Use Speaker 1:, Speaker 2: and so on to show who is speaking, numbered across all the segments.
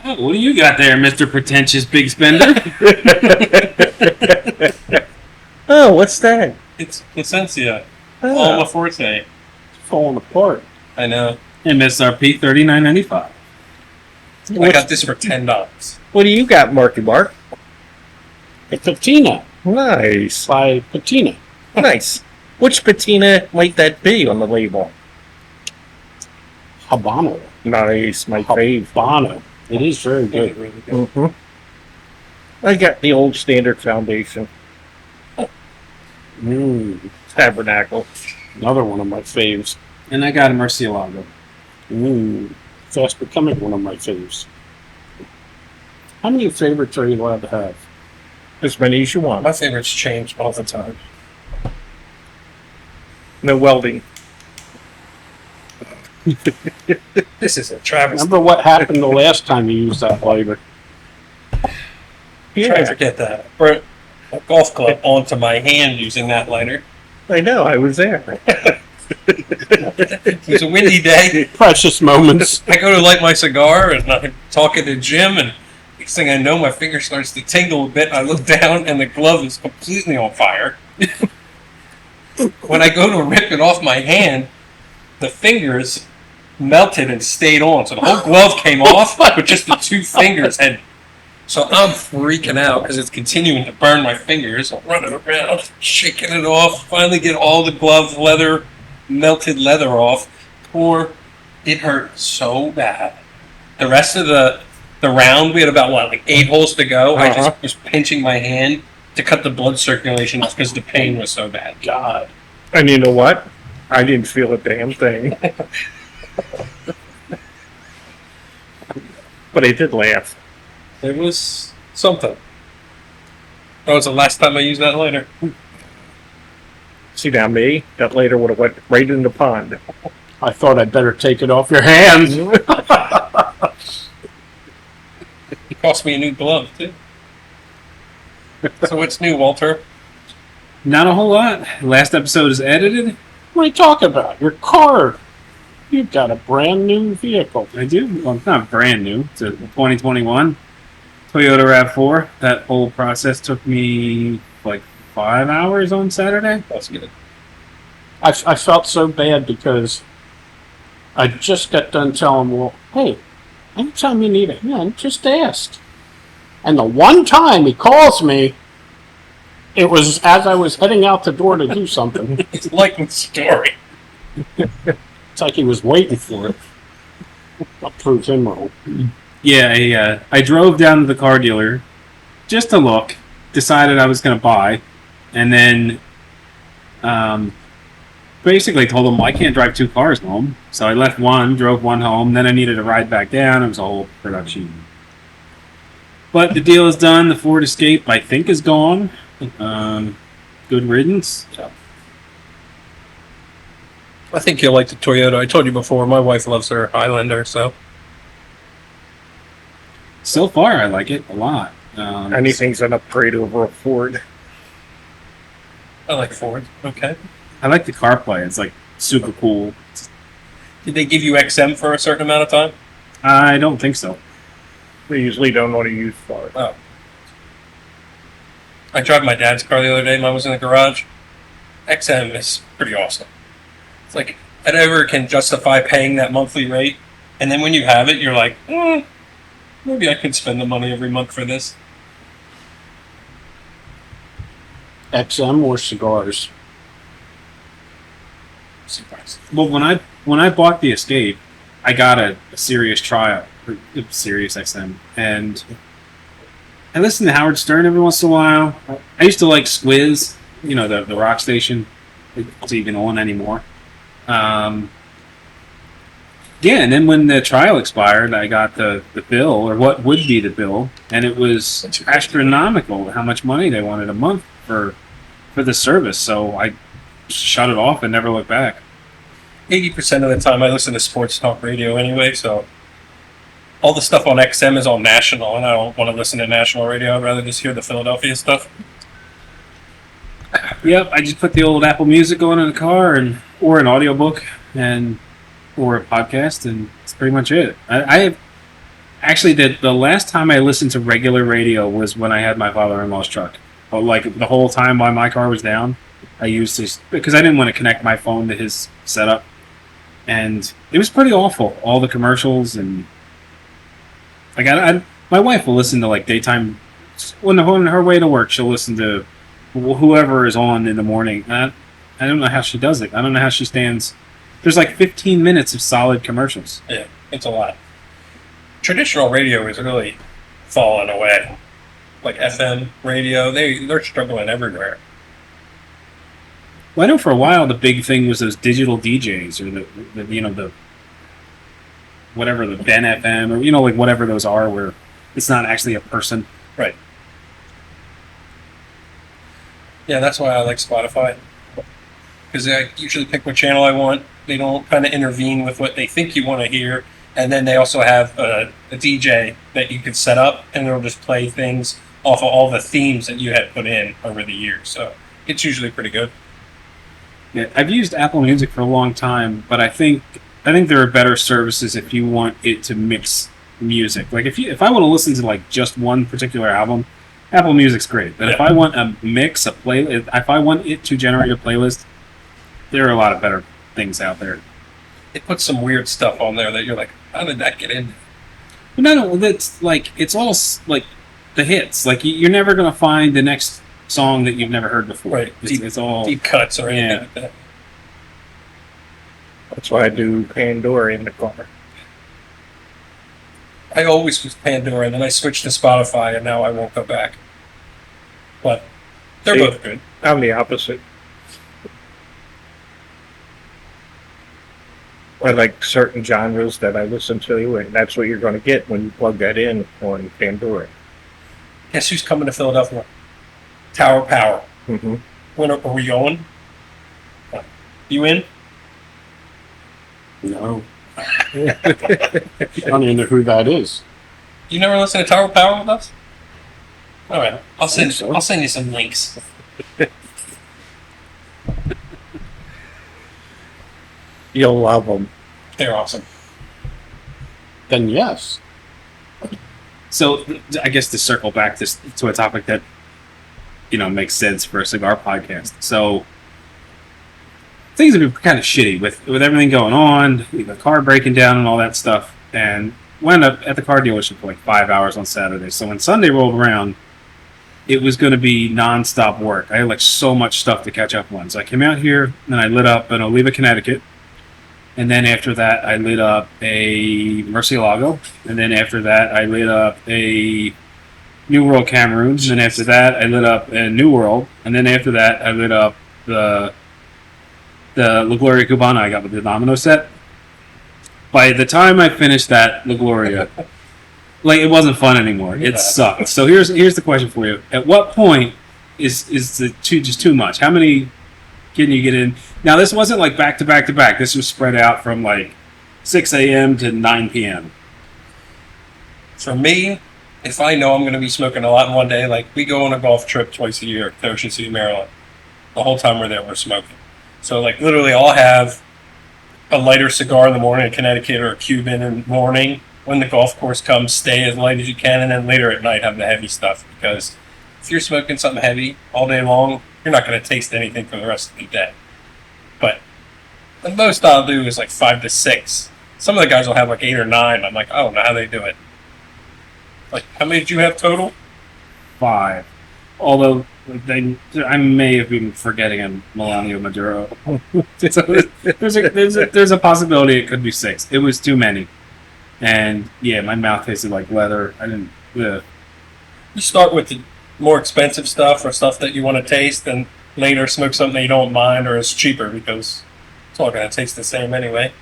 Speaker 1: Oh, what do you got there, Mr. Pretentious Big Spender?
Speaker 2: Oh, what's that?
Speaker 3: It's Placencia.
Speaker 2: Oh,
Speaker 3: Alma Forte.
Speaker 2: it's falling apart.
Speaker 3: I know.
Speaker 1: MSRP $39.95.
Speaker 3: I got this for $10.
Speaker 2: What do you got, Marky Mark?
Speaker 4: A patina
Speaker 2: Nice.
Speaker 4: by Patina.
Speaker 2: Nice. Which patina might that be on the label?
Speaker 4: Habano.
Speaker 2: Nice, my fave.
Speaker 4: Habano. It is very good.
Speaker 3: Really good.
Speaker 2: Mm-hmm. I got the old standard foundation. Tabernacle.
Speaker 4: Another one of my faves.
Speaker 1: And I got a Murcielago.
Speaker 4: Fast becoming one of my faves. How many favorites are you allowed to have?
Speaker 2: As many as you want.
Speaker 3: My favorites change all the time.
Speaker 2: No welding.
Speaker 3: This is a travesty.
Speaker 4: Remember what happened the last time you used that flavor?
Speaker 3: Try to forget that. I burnt a golf club onto my hand using that lighter.
Speaker 2: I know, I was there.
Speaker 3: It was a windy day.
Speaker 4: Precious moments.
Speaker 3: I go to light my cigar and I'm talking to Jim, and next thing I know, my finger starts to tingle a bit. I look down and the glove is completely on fire. When I go to rip it off my hand, the fingers melted and stayed on. So the whole glove came off, but just the two fingers had. So I'm freaking out because it's continuing to burn my fingers. I'm running around, shaking it off. Finally get all the glove leather, melted leather off. It hurt so bad. The rest of the round, we had about, like 8 holes to go. I just was pinching my hand to cut the blood circulation off because the pain was so bad.
Speaker 4: God.
Speaker 2: And you know what? I didn't feel a damn thing. But I did laugh.
Speaker 3: It was something. That was the last time I used that lighter.
Speaker 2: See now me, that later would have went right in the pond.
Speaker 4: I thought I'd better take it off your hands.
Speaker 3: It cost me a new glove, too. So what's new, Walter?
Speaker 1: Not a whole lot. Last episode is edited.
Speaker 4: What are you talking about? Your car. You've got a brand new vehicle.
Speaker 1: I do. Well, it's not brand new. It's a 2021 Toyota RAV4. That whole process took me like 5 hours on Saturday.
Speaker 3: That's good.
Speaker 4: I felt so bad because I just got done telling him, well, hey, anytime you need a hand, just ask. And the one time he calls me, it was as I was heading out the door to do something.
Speaker 3: It's like the story.
Speaker 4: It's like he was waiting for it. I'll prove him wrong.
Speaker 1: Yeah, I drove down to the car dealer just to look, decided I was going to buy, and then basically told him I can't drive 2 cars home. So I left one, drove one home, then I needed to ride back down. It was a whole production. But the deal is done. The Ford Escape, I think, is gone. Good riddance.
Speaker 3: I think you'll like the Toyota. I told you before, my wife loves her Highlander, so.
Speaker 1: So far, I like it a lot.
Speaker 2: Anything's an upgrade over a Ford.
Speaker 3: I like Ford. Okay.
Speaker 1: I like the CarPlay. It's like super cool.
Speaker 3: Did they give you XM for a certain amount of time?
Speaker 1: I don't think so.
Speaker 2: They usually don't want to use Ford.
Speaker 3: Oh. I drove my dad's car the other day. Mine was in the garage. XM is pretty awesome. It's like, I never can justify paying that monthly rate. And then when you have it, you're like, maybe I could spend the money every month for this.
Speaker 4: XM or cigars?
Speaker 3: Surprised.
Speaker 1: Well, when I bought the Escape, I got a Sirius trial, Sirius XM, and I listen to Howard Stern every once in a while. I used to like Squiz, the rock station. It's even on anymore. Yeah, and then when the trial expired, I got the bill, or what would be the bill, and it was astronomical how much money they wanted a month for the service. So I shut it off and never looked back.
Speaker 3: 80% of the time I listen to sports talk radio anyway, so all the stuff on XM is on national, and I don't want to listen to national radio. I'd rather just hear the Philadelphia stuff.
Speaker 1: Yep, I just put the old Apple Music on in the car, or an audiobook, or a podcast, and that's pretty much it. I Actually, the last time I listened to regular radio was when I had my father-in-law's truck. But like the whole time while my car was down, I used to, because I didn't want to connect my phone to his setup, and it was pretty awful. All the commercials and like my wife will listen to like daytime on her way to work. She'll listen to whoever is on in the morning. I don't know how she does it. I don't know how she stands. There's like 15 minutes of solid commercials.
Speaker 3: Yeah, it's a lot. Traditional radio is really falling away. Like FM radio, they're struggling everywhere.
Speaker 1: Well, I know for a while the big thing was those digital DJs or the whatever, the Ben FM or like whatever those are, where it's not actually a person.
Speaker 3: Right. Yeah, that's why I like Spotify. Because I usually pick what channel I want. They don't kind of intervene with what they think you want to hear. And then they also have a DJ that you can set up, and it'll just play things off of all the themes that you had put in over the years. So it's usually pretty good.
Speaker 1: Yeah, I've used Apple Music for a long time, but I think there are better services if you want it to mix music. Like if I want to listen to like just one particular album, Apple Music's great. But if I want a mix, if I want it to generate a playlist, there are a lot of better things out there.
Speaker 3: It puts some weird stuff on there that you're like, how did that get in?
Speaker 1: But no, that's like it's all like the hits. Like you're never gonna find the next song that you've never heard before.
Speaker 3: Right.
Speaker 1: It's all
Speaker 3: deep cuts or anything like that.
Speaker 2: That's why I do Pandora in the car.
Speaker 3: I always use Pandora, and then I switched to Spotify, and now I won't go back. But they're both good.
Speaker 2: I'm the opposite. I like certain genres that I listen to, and that's what you're going to get when you plug that in on Pandora.
Speaker 3: Guess who's coming to Philadelphia? Tower Power.
Speaker 2: Mm-hmm.
Speaker 3: When are we going? You in?
Speaker 4: No. I don't even know who that is.
Speaker 3: You never listen to Tower Power with us? All right, I'll send
Speaker 4: so.
Speaker 3: I'll send you some links.
Speaker 2: You'll love them.
Speaker 3: They're awesome.
Speaker 4: Then yes.
Speaker 1: So I guess to circle back to a topic that makes sense for a cigar podcast. So things have been kind of shitty with everything going on, the car breaking down and all that stuff, and wound up at the car dealership for like 5 hours on Saturday. So when Sunday rolled around, it was going to be nonstop work. I had like so much stuff to catch up on. So I came out here and I lit up an Oliva, Connecticut. And then after that, I lit up a Murcielago. And then after that, I lit up a New World Cameroon. And then after that, I lit up a New World. And then after that, I lit up the La Gloria Cubana I got with the Domino set. By the time I finished that La Gloria, like it wasn't fun anymore. It sucked. So here's the question for you: at what point is just too much? How many can you get in? Now this wasn't like back to back to back. This was spread out from like 6 a.m. to 9 p.m.
Speaker 3: For me, if I know I'm going to be smoking a lot in one day, like we go on a golf trip twice a year to Ocean City, Maryland. The whole time we're there, we're smoking. So like literally, I'll have a lighter cigar in the morning, a Connecticut or a Cuban in the morning. When the golf course comes, stay as light as you can, and then later at night have the heavy stuff. Because if you're smoking something heavy all day long, you're not going to taste anything for the rest of the day. But the most I'll do is like 5 to 6. Some of the guys will have like 8 or 9. I'm like, I don't know how they do it. Like, how many did you have total?
Speaker 1: 5. Although I may have been forgetting a Melania Maduro. So there's a possibility it could be 6. It was too many. And yeah, my mouth tasted like leather. I didn't.
Speaker 3: You start with the more expensive stuff or stuff that you want to taste, and later smoke something that you don't mind or is cheaper because it's all going to taste the same anyway.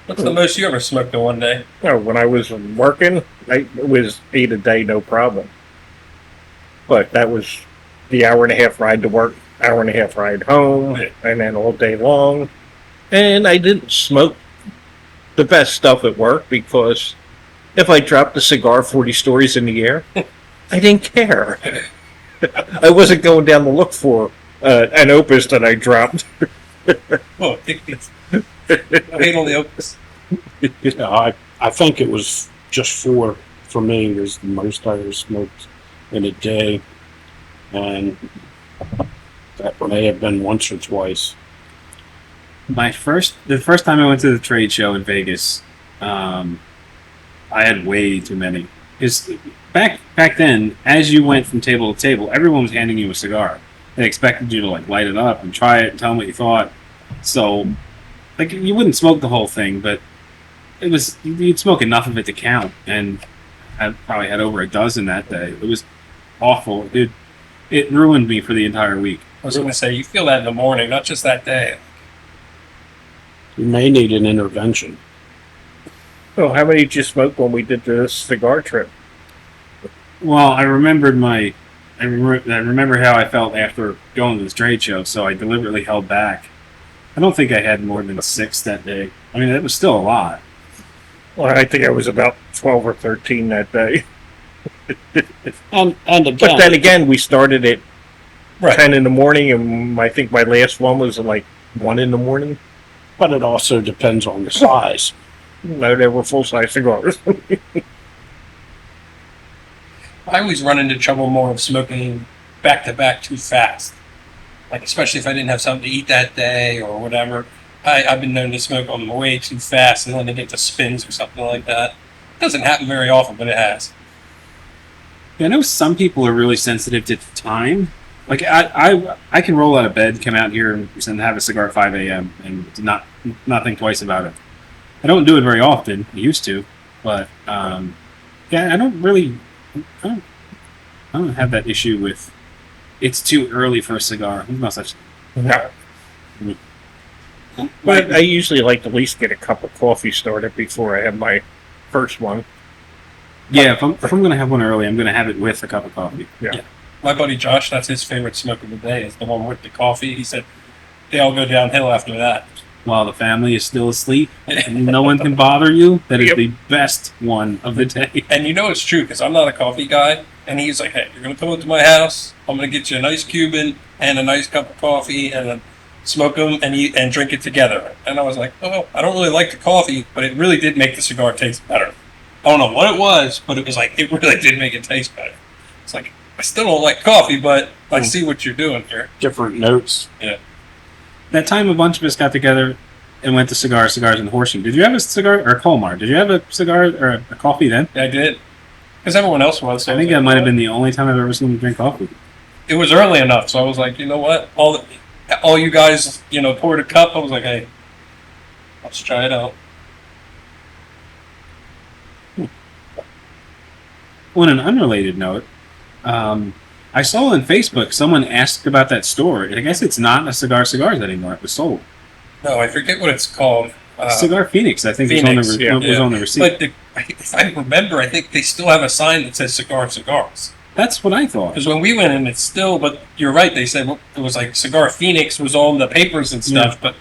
Speaker 3: What's the most you ever smoked in one day?
Speaker 2: When I was working, it was 8 a day, no problem. But that was the hour and a half ride to work, hour and a half ride home, and then all day long. And I didn't smoke the best stuff at work because if I dropped the cigar 40 stories in the air, I didn't care. I wasn't going down to look for an opus that I dropped.
Speaker 3: Oh, I hate on the opus.
Speaker 4: I think it was just four for me was the most I ever smoked in a day, and that may have been once or twice.
Speaker 1: The first time I went to the trade show in Vegas, I had way too many. Because back then, as you went from table to table, everyone was handing you a cigar. They expected you to like light it up and try it and tell them what you thought. So, like, you wouldn't smoke the whole thing, but you'd smoke enough of it to count. And I probably had over a dozen that day. It was awful. It ruined me for the entire week.
Speaker 3: I was going to say, you feel that in the morning, not just that day.
Speaker 4: You may need an intervention.
Speaker 2: Well, how many did you smoke when we did the cigar trip?
Speaker 1: Well, I remember how I felt after going to this trade show, so I deliberately held back. I don't think I had more than 6 that day. I mean, it was still a lot.
Speaker 2: Well, I think I was about 12 or 13 that day.
Speaker 4: And again,
Speaker 2: But then again, we started at
Speaker 3: Right.
Speaker 2: 10 in the morning, and I think my last one was at like 1 in the morning.
Speaker 4: but it also depends on the size.
Speaker 2: No, they were full-size cigars.
Speaker 3: I always run into trouble more of smoking back to back too fast. Like, especially if I didn't have something to eat that day or whatever. I've been known to smoke them way too fast and then they get to spins or something like that. It doesn't happen very often, but it has.
Speaker 1: Yeah, I know some people are really sensitive to time. Like I can roll out of bed, come out here, and have a cigar at 5 a.m. and not think twice about it. I don't do it very often. I used to, but yeah, I don't have that issue with it's too early for a cigar. There's no such thing.
Speaker 2: No. But I usually like to at least get a cup of coffee started before I have my first one.
Speaker 1: Yeah, if I'm going to have one early, I'm going to have it with a cup of coffee.
Speaker 2: Yeah.
Speaker 3: My buddy Josh, that's his favorite smoke of the day, is the one with the coffee. He said they all go downhill after that.
Speaker 1: While the family is still asleep and no one can bother you, that is
Speaker 2: Yep.
Speaker 1: the best one of the day.
Speaker 3: And you know it's true because I'm not a coffee guy. And he's like, hey, you're going to come up to my house. I'm going to get you a nice Cuban and a nice cup of coffee and then smoke them and eat and drink it together. And I was like, oh, I don't really like the coffee, but it really did make the cigar taste better. I don't know what it was, but it was like, it really did make it taste better. It's like, I still don't like coffee, but I see what you're doing here.
Speaker 4: Different notes.
Speaker 3: Yeah.
Speaker 1: That time a bunch of us got together and went to Cigars and Horseshoe. Did you have a cigar, or Colmar? Did you have a cigar or a coffee then?
Speaker 3: Yeah, I did. Because everyone else was. So
Speaker 1: I think that might have been the only time I've ever seen you drink coffee.
Speaker 3: It was early enough, so I was like, you know what? All you guys, poured a cup. I was like, hey, let's try it out.
Speaker 1: On an unrelated note, I saw on Facebook someone asked about that store. I guess it's not a Cigars anymore. It was sold.
Speaker 3: No, I forget what it's called.
Speaker 1: Cigar Phoenix, I think,
Speaker 3: Phoenix,
Speaker 1: was on the receipt.
Speaker 3: But if I remember, I think they still have a sign that says Cigar Cigars.
Speaker 1: That's what I thought.
Speaker 3: Because when we went in, it's still, but you're right, they said it was like Cigar Phoenix was on the papers and stuff, but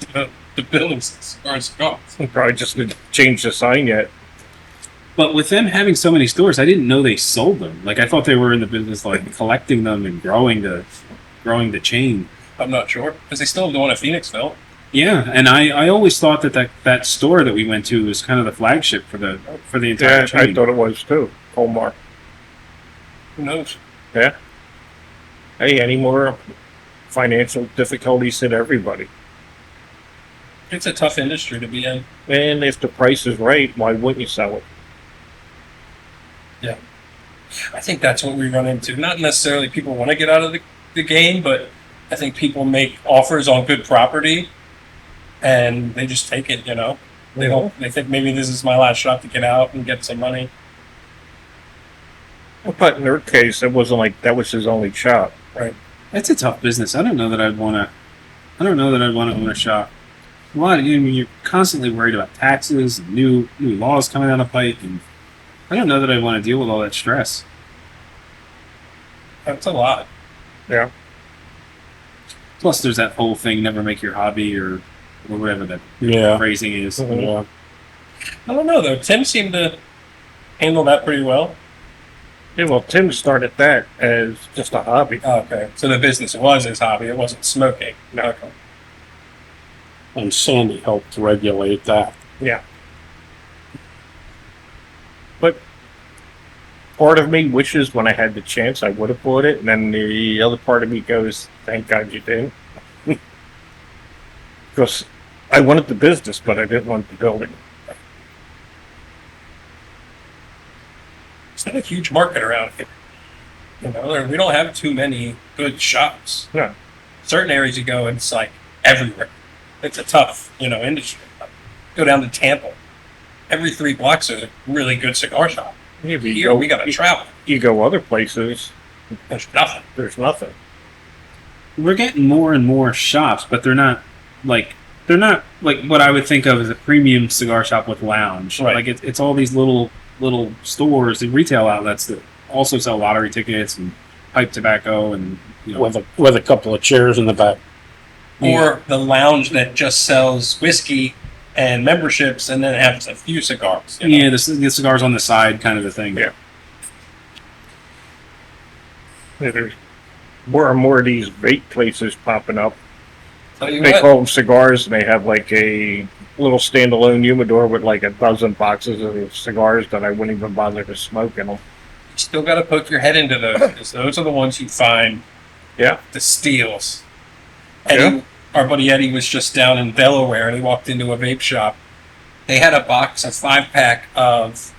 Speaker 3: the building says Cigar Cigars.
Speaker 2: Probably just didn't change the sign yet.
Speaker 1: But with them having so many stores, I didn't know they sold them. Like, I thought they were in the business, like, collecting them and growing the chain.
Speaker 3: I'm not sure. Because they still have the one at Phoenixville.
Speaker 1: Yeah, and I always thought that store that we went to was kind of the flagship for the entire
Speaker 2: Yeah,
Speaker 1: chain.
Speaker 2: I thought it was too. Colmar.
Speaker 3: Who knows?
Speaker 2: Yeah. Hey, any more financial difficulties hit everybody.
Speaker 3: It's a tough industry to be in.
Speaker 2: And if the price is right, why wouldn't you sell it?
Speaker 3: Yeah. I think that's what we run into. Not necessarily people want to get out of the game, but I think people make offers on good property and they just take it, They don't. They think maybe this is my last shot to get out and get some money.
Speaker 2: But in their case, it wasn't like that was his only shot.
Speaker 3: Right.
Speaker 1: That's a tough business. I don't know that I'd want to own a shop. You're constantly worried about taxes and new laws coming down the pike, and I don't know that I want to deal with all that stress.
Speaker 3: That's a lot.
Speaker 2: Yeah.
Speaker 1: Plus, there's that whole thing: never make your hobby or whatever that
Speaker 4: Yeah.
Speaker 1: phrasing is.
Speaker 2: Mhm.
Speaker 4: Yeah.
Speaker 3: I don't know though. Tim seemed to handle that pretty well.
Speaker 2: Yeah, well, Tim started that as just a hobby.
Speaker 3: Oh, okay. So the business was his hobby. It wasn't smoking.
Speaker 2: No.
Speaker 3: Okay.
Speaker 4: And Sandy helped regulate that.
Speaker 2: Yeah. But part of me wishes when I had the chance I would have bought it, and then the other part of me goes, thank God you didn't. Because I wanted the business, but I didn't want the building.
Speaker 3: It's not a huge market around here. We don't have too many good shops.
Speaker 2: No.
Speaker 3: Certain areas you go, and it's like everywhere. It's a tough, industry. Go down to Tampa. Every 3 blocks is a really good cigar shop.
Speaker 2: Yeah,
Speaker 3: Here, we got to travel.
Speaker 2: You go other places,
Speaker 3: There's nothing.
Speaker 2: there's nothing.
Speaker 1: We're getting more and more shops, but they're not like what I would think of as a premium cigar shop with lounge.
Speaker 3: Right.
Speaker 1: Like it's all these little stores and retail outlets that also sell lottery tickets and pipe tobacco and
Speaker 4: with a couple of chairs in the back.
Speaker 3: Or the lounge that just sells whiskey and memberships and then has a few cigars.
Speaker 1: yeah, the cigars on the side kind of a thing.
Speaker 2: Yeah. There's more and more of these vape places popping up.
Speaker 3: Tell you
Speaker 2: They
Speaker 3: what,
Speaker 2: call them cigars, and they have like a little standalone humidor with like a dozen boxes of cigars that I wouldn't even bother to smoke in them.
Speaker 3: you still got to poke your head into those because those are the ones you find
Speaker 2: Yeah.
Speaker 3: the steals. Eddie, our buddy Eddie was just down in Delaware and he walked into a vape shop. They had a box, a 5-pack of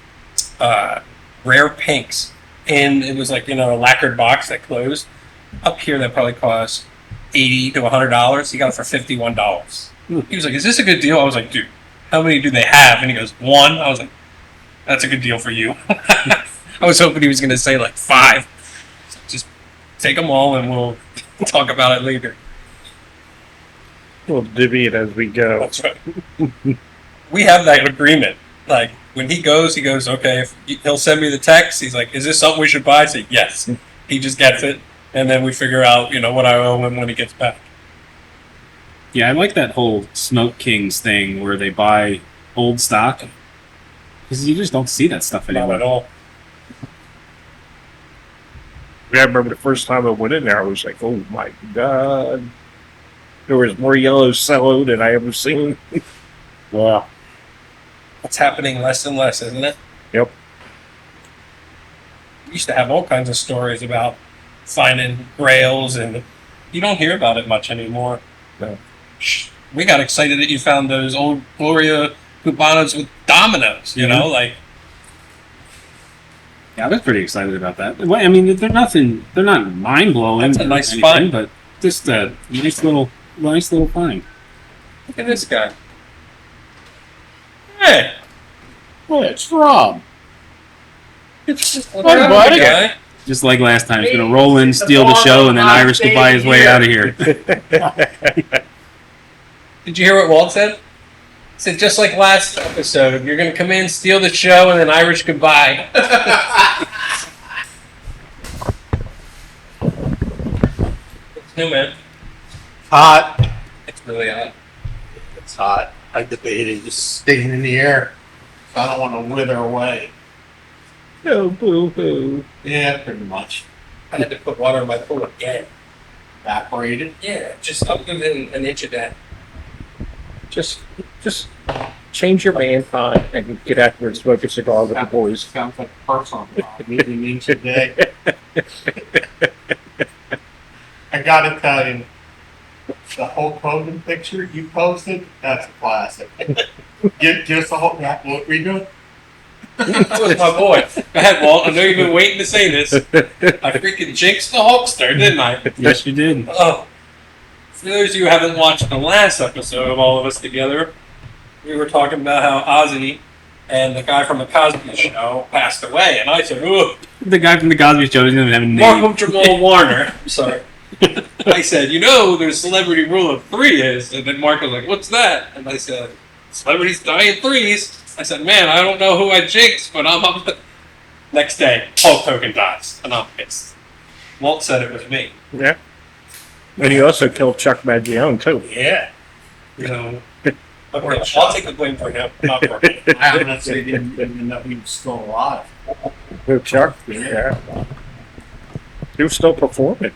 Speaker 3: rare pinks, and it was like a lacquered box that closed. Up here, that probably cost $80 to $100. He got it for $51. He was like, "Is this a good deal?" I was like, "Dude, how many do they have?" And he goes, "1." I was like, "That's a good deal for you." I was hoping he was going to say like 5. So just take them all, and we'll talk about it later.
Speaker 2: We'll divvy it as we go.
Speaker 3: That's right. We have that agreement. Like, when he goes, okay, if he'll send me the text. He's like, "Is this something we should buy?" I say, "Yes." He just gets it, and then we figure out, what I owe him when he gets back.
Speaker 1: Yeah, I like that whole Smoke Kings thing where they buy old stock because you just don't see that stuff
Speaker 3: Not
Speaker 1: anymore.
Speaker 3: at all.
Speaker 2: I remember the first time I went in there, I was like, oh my God. There was more yellow cello than I ever seen.
Speaker 4: Wow.
Speaker 3: It's happening less and less, isn't it?
Speaker 2: Yep.
Speaker 3: We used to have all kinds of stories about finding grails, and you don't hear about it much anymore.
Speaker 2: No.
Speaker 3: We got excited that you found those old Gloria Cubanos with dominoes,
Speaker 1: Yeah.
Speaker 3: like.
Speaker 1: Yeah, I was pretty excited about that. Well, I mean, they're not mind blowing.
Speaker 3: That's a nice find.
Speaker 1: but just a nice little find.
Speaker 3: Look at this guy. Hey,
Speaker 4: Hey, it's Rob.
Speaker 3: it's
Speaker 4: Hey, buddy.
Speaker 3: guy.
Speaker 1: Just like last time, he's gonna roll in, steal the show, and then Irish could buy his way out of here.
Speaker 3: Did you hear what Walt said? He said, just like last episode, you're going to come in, steal the show, and then Irish goodbye. It's new, man.
Speaker 5: Hot.
Speaker 3: It's really hot.
Speaker 5: It's hot. I debated just staying in the air. I don't want to wither away.
Speaker 2: Oh, boo hoo.
Speaker 5: Yeah, pretty much.
Speaker 3: I had to put water in my pool again.
Speaker 5: Evaporated.
Speaker 3: Yeah, just up within an inch of that.
Speaker 2: Just change your man time and get out there and smoke a cigar with the boys.
Speaker 5: Sounds like a personal problem. Maybe an inch a day. I gotta tell you, the Hulk Hogan picture you posted, that's a classic. Give us a whole, what we do?
Speaker 3: That was my boy. Go ahead, Walt. I know you've been waiting to say this. I freaking jinxed the Hulkster, didn't I?
Speaker 1: Yes, you did.
Speaker 3: Oh. For those of you who haven't watched the last episode of All of Us Together, we were talking about how Ozzy and the guy from the Cosby Show passed away, and I said, "Ooh,
Speaker 1: The guy from the Cosby Show doesn't even have a name.
Speaker 3: Markham Jamal Warner." Sorry. I said, there's celebrity rule of 3 is, and then Mark was like, "What's that?" And I said, "Celebrities die in 3s." I said, "Man, I don't know who I jinxed, but I'm up." Next day, Hulk Hogan dies, and I'm pissed. Walt said it was me.
Speaker 2: Yeah. And he also killed Chuck Mangione, too.
Speaker 3: Yeah. Okay, I'll take the blame for him, not for me.
Speaker 5: I honestly didn't even know he was still alive.
Speaker 2: Who, Chuck? Yeah. He was still performing.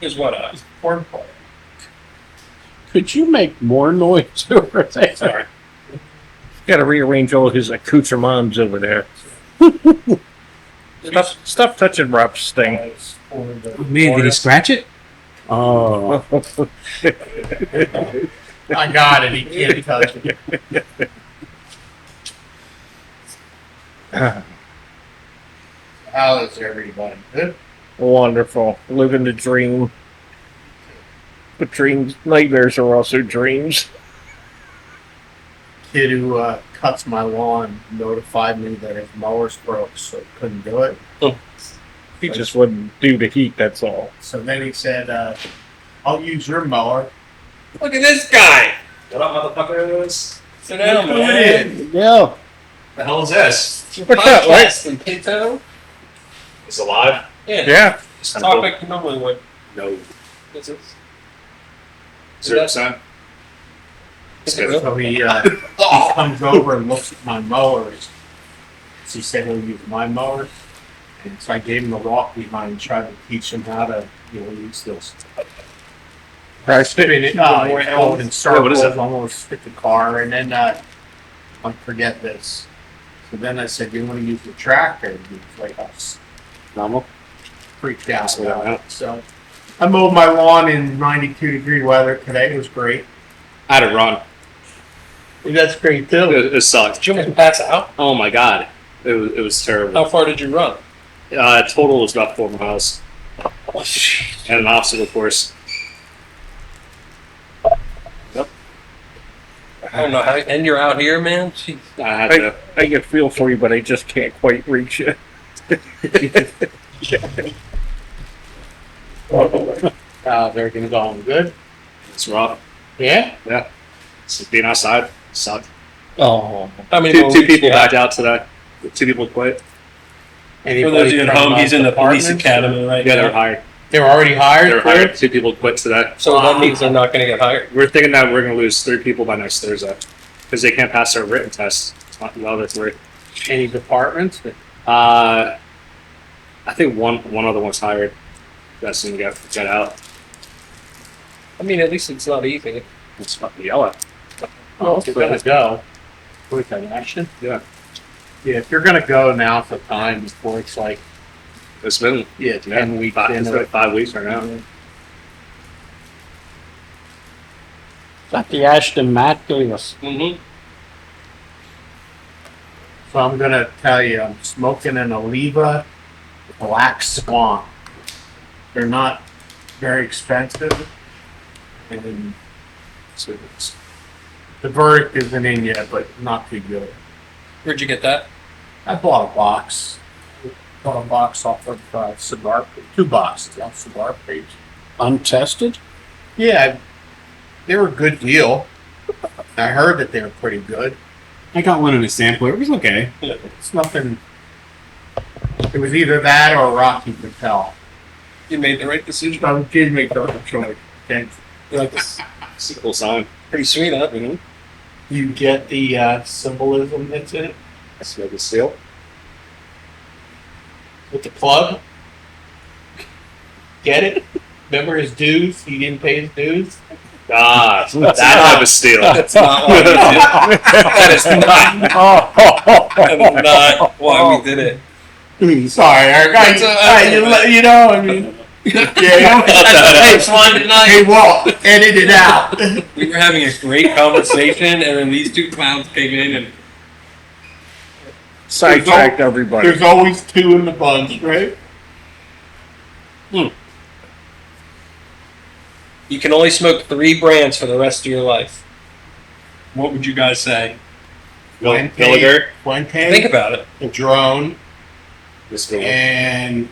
Speaker 3: Here's what
Speaker 5: Corn player.
Speaker 4: Could you make more noise over there?
Speaker 3: Sorry.
Speaker 2: Got to rearrange all his accoutrements over there. Stop touching Rob's thing.
Speaker 1: Oh, man, did he scratch it?
Speaker 4: Oh,
Speaker 5: I got it. He can't touch it. How is everybody? Good?
Speaker 2: Wonderful. Living the dream. But dreams, nightmares are also dreams.
Speaker 5: Kid who cuts my lawn notified me that his mower's broke, so couldn't do it.
Speaker 2: He just wouldn't do the heat, that's all.
Speaker 5: So then he said, I'll use your mower.
Speaker 3: Look at this guy.
Speaker 6: What up, motherfuckers?
Speaker 3: Sit down,
Speaker 5: Come
Speaker 3: man.
Speaker 5: in.
Speaker 4: yeah.
Speaker 6: The hell is this?
Speaker 3: It's your
Speaker 2: What's up, Walt?
Speaker 3: podcast in Pinto.
Speaker 6: It's alive?
Speaker 3: Yeah.
Speaker 2: Yeah.
Speaker 3: Just talk like you normally would.
Speaker 6: No.
Speaker 3: Is it?
Speaker 6: 0%?
Speaker 3: Is it real?
Speaker 5: So he comes over and looks at my mowers. So he said he'll use my mowers. And so I gave him a walk behind and tried to teach him how to, use this.
Speaker 2: Right.
Speaker 5: Spin it, going in
Speaker 6: what is
Speaker 5: circles,
Speaker 6: it?
Speaker 5: almost hit the car, and then I forget this. So then I said, "You want to use the tractor?" And he was like,
Speaker 4: Normal.
Speaker 5: freaked out about it. So I mowed my lawn in 92-degree weather today. It was great.
Speaker 6: I had to run.
Speaker 5: That's great too.
Speaker 6: It sucked.
Speaker 3: Did you almost pass out?
Speaker 6: Oh my god. It was terrible.
Speaker 3: How far did you run?
Speaker 6: Total was about 4 miles. And an obstacle course.
Speaker 3: I don't know how. And you're out here, man. Jeez.
Speaker 6: I had to.
Speaker 2: I can feel for you, but I just can't quite reach you.
Speaker 5: Everything going good?
Speaker 6: It's rough.
Speaker 5: Yeah.
Speaker 6: It's being outside sucked.
Speaker 5: Oh.
Speaker 3: How many
Speaker 6: Two
Speaker 3: more
Speaker 6: people
Speaker 3: weeks you
Speaker 6: backed
Speaker 3: got?
Speaker 6: out today. 2 people quit.
Speaker 3: For those of you at home, he's in the police academy right
Speaker 6: Yeah, they were
Speaker 3: now.
Speaker 6: hired.
Speaker 5: They were already hired.
Speaker 6: They were hired. 2 people quit today.
Speaker 3: So that means they're not going to get hired.
Speaker 6: We're thinking that we're going to lose 3 people by next Thursday because they can't pass their written test. It's not the other 3.
Speaker 5: Any departments?
Speaker 6: I think one other one's hired. That's going to get out.
Speaker 3: I mean, at least it's not easy.
Speaker 6: It's fucking yellow.
Speaker 5: Oh, if you're gonna go. With an action?
Speaker 6: Yeah.
Speaker 5: Yeah, if you're gonna go, now's the time before it's like
Speaker 6: It's been
Speaker 5: 10 weeks
Speaker 6: It's
Speaker 5: into
Speaker 6: been
Speaker 5: it.
Speaker 6: 5 weeks right now.
Speaker 4: Is that the Ashton Matt Davis?
Speaker 3: Mm-hmm.
Speaker 5: So I'm gonna tell you, I'm smoking an Oliva Black Swan. They're not very expensive, and
Speaker 6: So it's-
Speaker 5: the verdict isn't in yet, but not too good.
Speaker 3: Where'd you get that?
Speaker 5: I bought a box. Bought a box off of Cigar, 2 boxes off Cigar Page.
Speaker 4: Untested?
Speaker 5: Yeah, they were a good deal. I heard that they were pretty good.
Speaker 1: I got one in a sampler. It was okay.
Speaker 5: It's nothing. It was either that or Rocky Patel.
Speaker 3: You made the right decision.
Speaker 5: I did make the right choice. Thanks.
Speaker 3: You like this?
Speaker 6: It's a cool sign.
Speaker 3: Pretty sweet, huh?
Speaker 6: Mm-hmm.
Speaker 5: You get the symbolism that's in it
Speaker 6: That's like a seal.
Speaker 5: with the plug. Get it? Remember his dues? He didn't pay his dues.
Speaker 6: Ah, that type of steel.
Speaker 3: That's not why we did it. That is not why we did it.
Speaker 5: Sorry, Eric. You know, I mean, yeah.
Speaker 3: That's one tonight.
Speaker 5: Hey, Walt, edit it out.
Speaker 3: We were having a great conversation, and then these 2 clowns came in and
Speaker 2: Sidetracked everybody.
Speaker 5: There's always 2 in the bunch, right?
Speaker 3: you can only smoke 3 brands for the rest of your life. What would you guys say?
Speaker 6: Villager.
Speaker 5: Fuente,
Speaker 3: Think about it.
Speaker 5: the drone,
Speaker 6: This one.
Speaker 5: and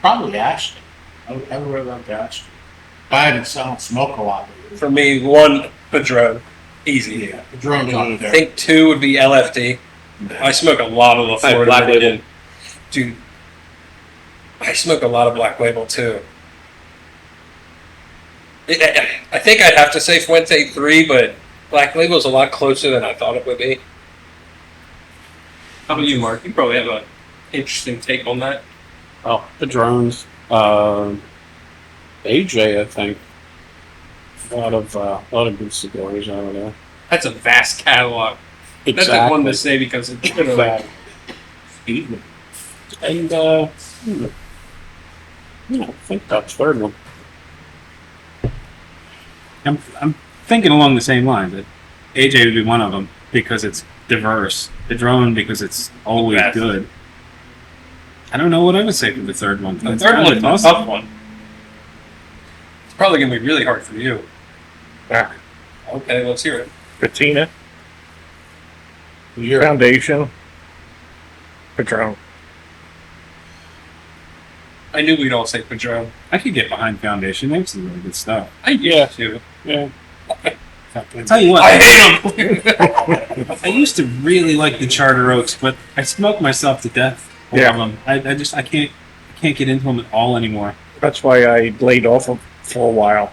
Speaker 5: probably Ashton. I would really love Ashton. I don't smoke a lot.
Speaker 3: For me, 1 Padron, easy.
Speaker 5: Yeah, the drone's
Speaker 3: I
Speaker 5: up there.
Speaker 3: think 2 would be LFD. I smoke a lot of the Florida
Speaker 6: Black Label.
Speaker 3: Dominican. Dude, I smoke a lot of Black Label too. I think I'd have to say Fuente 3, but Black Label is a lot closer than I thought it would be. How about you, Mark? You probably have an interesting take on that.
Speaker 4: Oh, the drones. AJ, I think. A lot of good cigars out of there.
Speaker 3: That's a vast catalog. That's a one to say because it's literally.
Speaker 4: And I think that's third one.
Speaker 1: I'm thinking along the same lines that AJ would be one of them because it's diverse. Padron because it's always
Speaker 3: Best.
Speaker 1: good. I don't know what I would say for the third one.
Speaker 3: The third one's a tough one. It's probably going to be really hard for you.
Speaker 2: Ah,
Speaker 3: Okay, let's hear it.
Speaker 2: Patina. Foundation. Patron.
Speaker 3: I knew we'd all say Padron.
Speaker 1: I could get behind Foundation. They have some really good stuff.
Speaker 3: I used to.
Speaker 4: Yeah.
Speaker 1: I'll tell you what.
Speaker 3: I hate them!
Speaker 1: I used to really like the Charter Oaks, but I smoked myself to death.
Speaker 2: Yeah.
Speaker 1: Of them. I can't get into them at all anymore.
Speaker 2: That's why I laid off them for a while.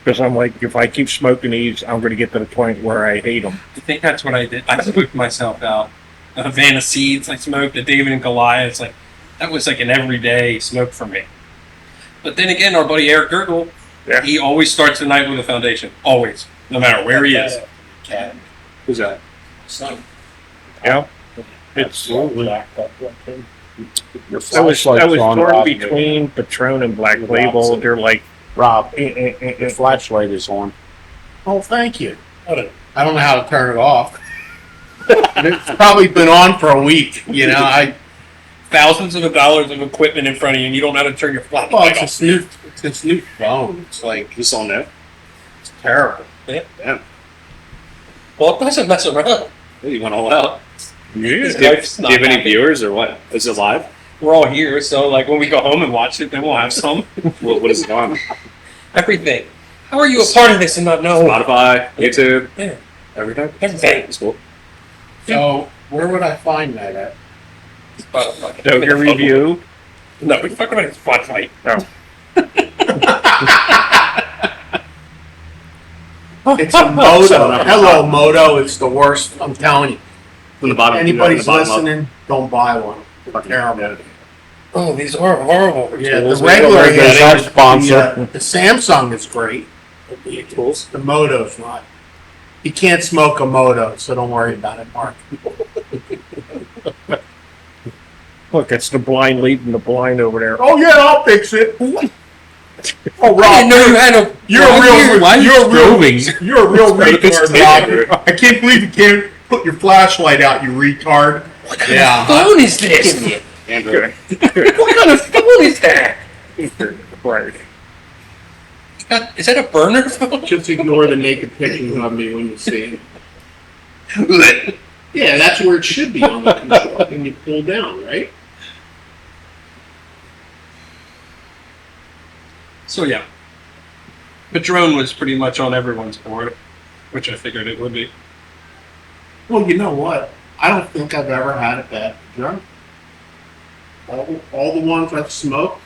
Speaker 2: Because I'm like, if I keep smoking these, I'm going to get to the point where I hate them.
Speaker 3: I think that's what I did. I smoked myself out. A Havana Seeds I smoked, a David and Goliath. Like, that was like an everyday smoke for me. But then again, our buddy Eric Gergel,
Speaker 2: Yeah.
Speaker 3: he always starts the night with a Foundation. Always. No matter where he is.
Speaker 6: Who's that?
Speaker 2: Yeah. It's
Speaker 4: Absolutely.
Speaker 2: I was torn between Patron and Black Label. They're like,
Speaker 4: Rob, your flashlight is on.
Speaker 5: Oh, thank you. I don't know how to turn it off. It's probably been on for a week. You know,
Speaker 3: Thousands of dollars of equipment in front of you, and you don't know how to turn your
Speaker 5: well,
Speaker 3: flashlight
Speaker 5: it's
Speaker 3: off.
Speaker 5: this new phone. It's like
Speaker 6: This on there?
Speaker 5: it's terrible.
Speaker 6: Damn.
Speaker 3: Well, it doesn't mess around.
Speaker 6: You went all out.
Speaker 3: His
Speaker 6: Do you
Speaker 3: wife's not
Speaker 6: have any
Speaker 3: happy.
Speaker 6: viewers or what? Is it live?
Speaker 3: We're all here, so like when we go home and watch it, then we'll have some.
Speaker 6: What is it on?
Speaker 3: Everything. How are you a part of this and not know?
Speaker 6: Spotify, YouTube,
Speaker 3: Yeah.
Speaker 6: everything?
Speaker 3: Everything.
Speaker 6: That's cool.
Speaker 5: So where would I find that at?
Speaker 3: Spotify.
Speaker 2: Doga Review.
Speaker 3: No, we talking about Spotify.
Speaker 2: Oh.
Speaker 5: It's a Moto. Hello, Moto. It's the worst. I'm telling you.
Speaker 6: From the bottom.
Speaker 5: Anybody's
Speaker 6: from the bottom up.
Speaker 5: listening, don't buy one. They're terrible.
Speaker 3: Oh, these are horrible.
Speaker 5: Yeah, the
Speaker 4: Tools.
Speaker 5: regular
Speaker 4: There's our
Speaker 5: is
Speaker 4: sponsor.
Speaker 5: the Samsung is great.
Speaker 6: Tools.
Speaker 5: The Moto's not. You can't smoke a Moto, so don't worry about it, Mark.
Speaker 2: Look, it's the blind leading the blind over there.
Speaker 5: Oh yeah, I'll fix it. Oh
Speaker 3: I
Speaker 5: Rob,
Speaker 3: didn't know you had a.
Speaker 5: you're a real,
Speaker 1: Why are you
Speaker 5: you're a real
Speaker 6: It's
Speaker 5: retard, Rob. I can't believe you can't put your flashlight out, you retard.
Speaker 3: What kind
Speaker 5: Yeah.
Speaker 3: of phone is this?
Speaker 6: Android.
Speaker 3: What kind of phone is that?
Speaker 2: Right.
Speaker 3: Is that a burner phone?
Speaker 5: Just ignore the naked pictures of me when you see it. Yeah, that's where it should be on the control when you pull down, right?
Speaker 3: So yeah, Padron was pretty much on everyone's board, which I figured it would be.
Speaker 5: Well, you know what? I don't think I've ever had a bad drunk. All the ones I've smoked.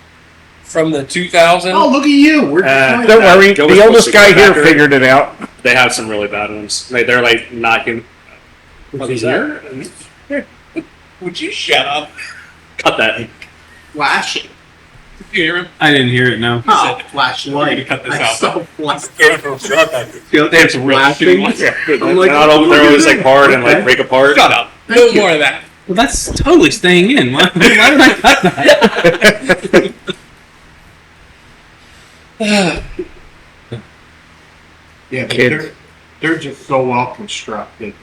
Speaker 3: From the 2000,
Speaker 5: Oh, look at you! We're
Speaker 2: Don't worry,
Speaker 6: Go
Speaker 2: the
Speaker 6: with
Speaker 2: oldest
Speaker 6: Cigar
Speaker 2: guy here
Speaker 6: Factory.
Speaker 2: figured it out.
Speaker 6: They have some really bad ones. They're like knocking. What is that?
Speaker 3: would you shut up?
Speaker 6: Cut that.
Speaker 5: flashing.
Speaker 3: Did you hear him?
Speaker 1: I didn't hear it. No.
Speaker 5: Oh, flashing
Speaker 3: We're gonna
Speaker 5: light.
Speaker 3: cut this
Speaker 5: I
Speaker 3: out.
Speaker 5: saw flashing.
Speaker 3: They have some real shitty ones.
Speaker 2: I'm like,
Speaker 6: Not all, they're always like hard and like break apart.
Speaker 3: Shut up. No
Speaker 5: Thank you.
Speaker 3: more of that.
Speaker 1: Well, that's totally staying in. Why did I cut that?
Speaker 5: Yeah, but
Speaker 2: Kids.
Speaker 5: they're just so well constructed.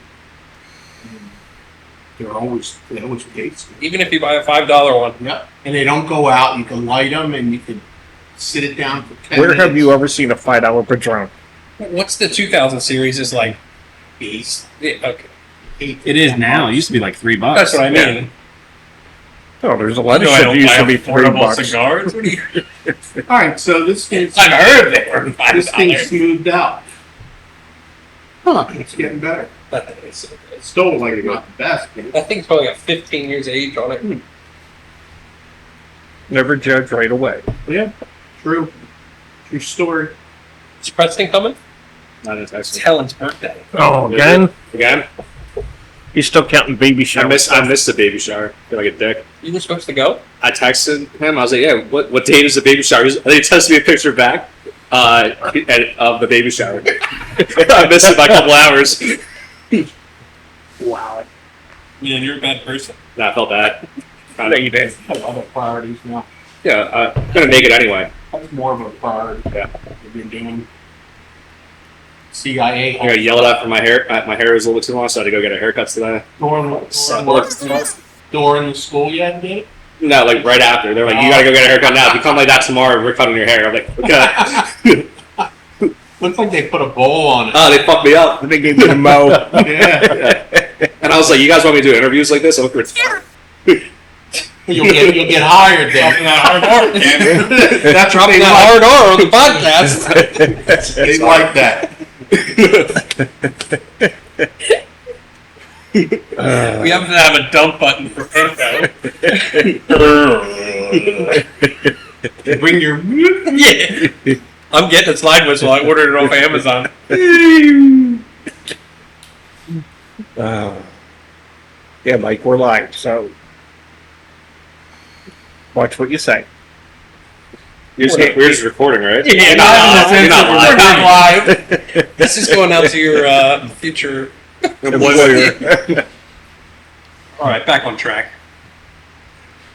Speaker 5: They always taste good.
Speaker 3: Even if you buy a $5 one,
Speaker 5: Yep. And they don't go out. You can light them and you can sit it down for 10
Speaker 2: Where
Speaker 5: minutes.
Speaker 2: have you ever seen a $5 Patron?
Speaker 3: what's the 2000 series is like?
Speaker 5: Eight.
Speaker 3: Yeah, okay,
Speaker 1: It is now. It used to be like $3.
Speaker 3: that's what I mean.
Speaker 2: Oh, there's a lot of
Speaker 3: No, I
Speaker 2: shit
Speaker 3: don't
Speaker 2: that used
Speaker 3: buy
Speaker 2: to be
Speaker 3: affordable
Speaker 2: $3.
Speaker 3: cigars. What do you?
Speaker 5: All right, so this thing's
Speaker 3: I've heard they were
Speaker 5: this thing's
Speaker 3: $5.
Speaker 5: smoothed out. Huh? It's getting better. It's still like not the best. But
Speaker 3: That thing's probably got 15 years age on it.
Speaker 2: Never judge right away.
Speaker 5: yeah, true. True story.
Speaker 3: Is Preston coming?
Speaker 6: Not in
Speaker 3: It's
Speaker 6: Texas.
Speaker 3: Helen's birthday.
Speaker 2: Oh, again?
Speaker 6: Again?
Speaker 2: He's still counting baby
Speaker 6: I
Speaker 2: showers.
Speaker 6: missed the baby shower. I feel like a dick.
Speaker 3: You were supposed to go?
Speaker 6: I texted him. I was like, "Yeah, what date is the baby shower?" He texted me a picture back. Of the baby shower. I missed it by a couple hours.
Speaker 4: Wow.
Speaker 3: Yeah, you're a bad person.
Speaker 6: Nah, I felt bad.
Speaker 2: No, you did.
Speaker 5: I have other priorities now.
Speaker 6: Yeah, I'm gonna make it anyway.
Speaker 5: That's more of a priority.
Speaker 6: Yeah.
Speaker 5: We've been doing CIA.
Speaker 6: I got yelled at for my hair. My hair was a little bit too long, so I had to go get a haircut today.
Speaker 5: During the school yet, did?
Speaker 6: No, like right after. They're like, you gotta go get a haircut now. If you come like that tomorrow, we're cutting your hair. I'm like, okay.
Speaker 5: Looks like they put a bowl on it.
Speaker 6: Oh, they fucked me up.
Speaker 2: They gave me the mo.
Speaker 5: Yeah.
Speaker 6: And I was like, you guys want me to do interviews like this? I'm like,
Speaker 5: You'll get hired then.
Speaker 3: That's dropping that hard R on the podcast.
Speaker 5: They like that.
Speaker 3: We have to have a dump button for info.
Speaker 5: Bring your.
Speaker 3: Yeah. I'm getting a slide whistle. I ordered it off Amazon.
Speaker 2: Yeah, Mike, we're live, so watch what you say.
Speaker 6: we're just recording, right?
Speaker 3: Yeah,
Speaker 6: You're not live.
Speaker 3: This is going out to your future
Speaker 2: Employer.
Speaker 3: All right, back on track.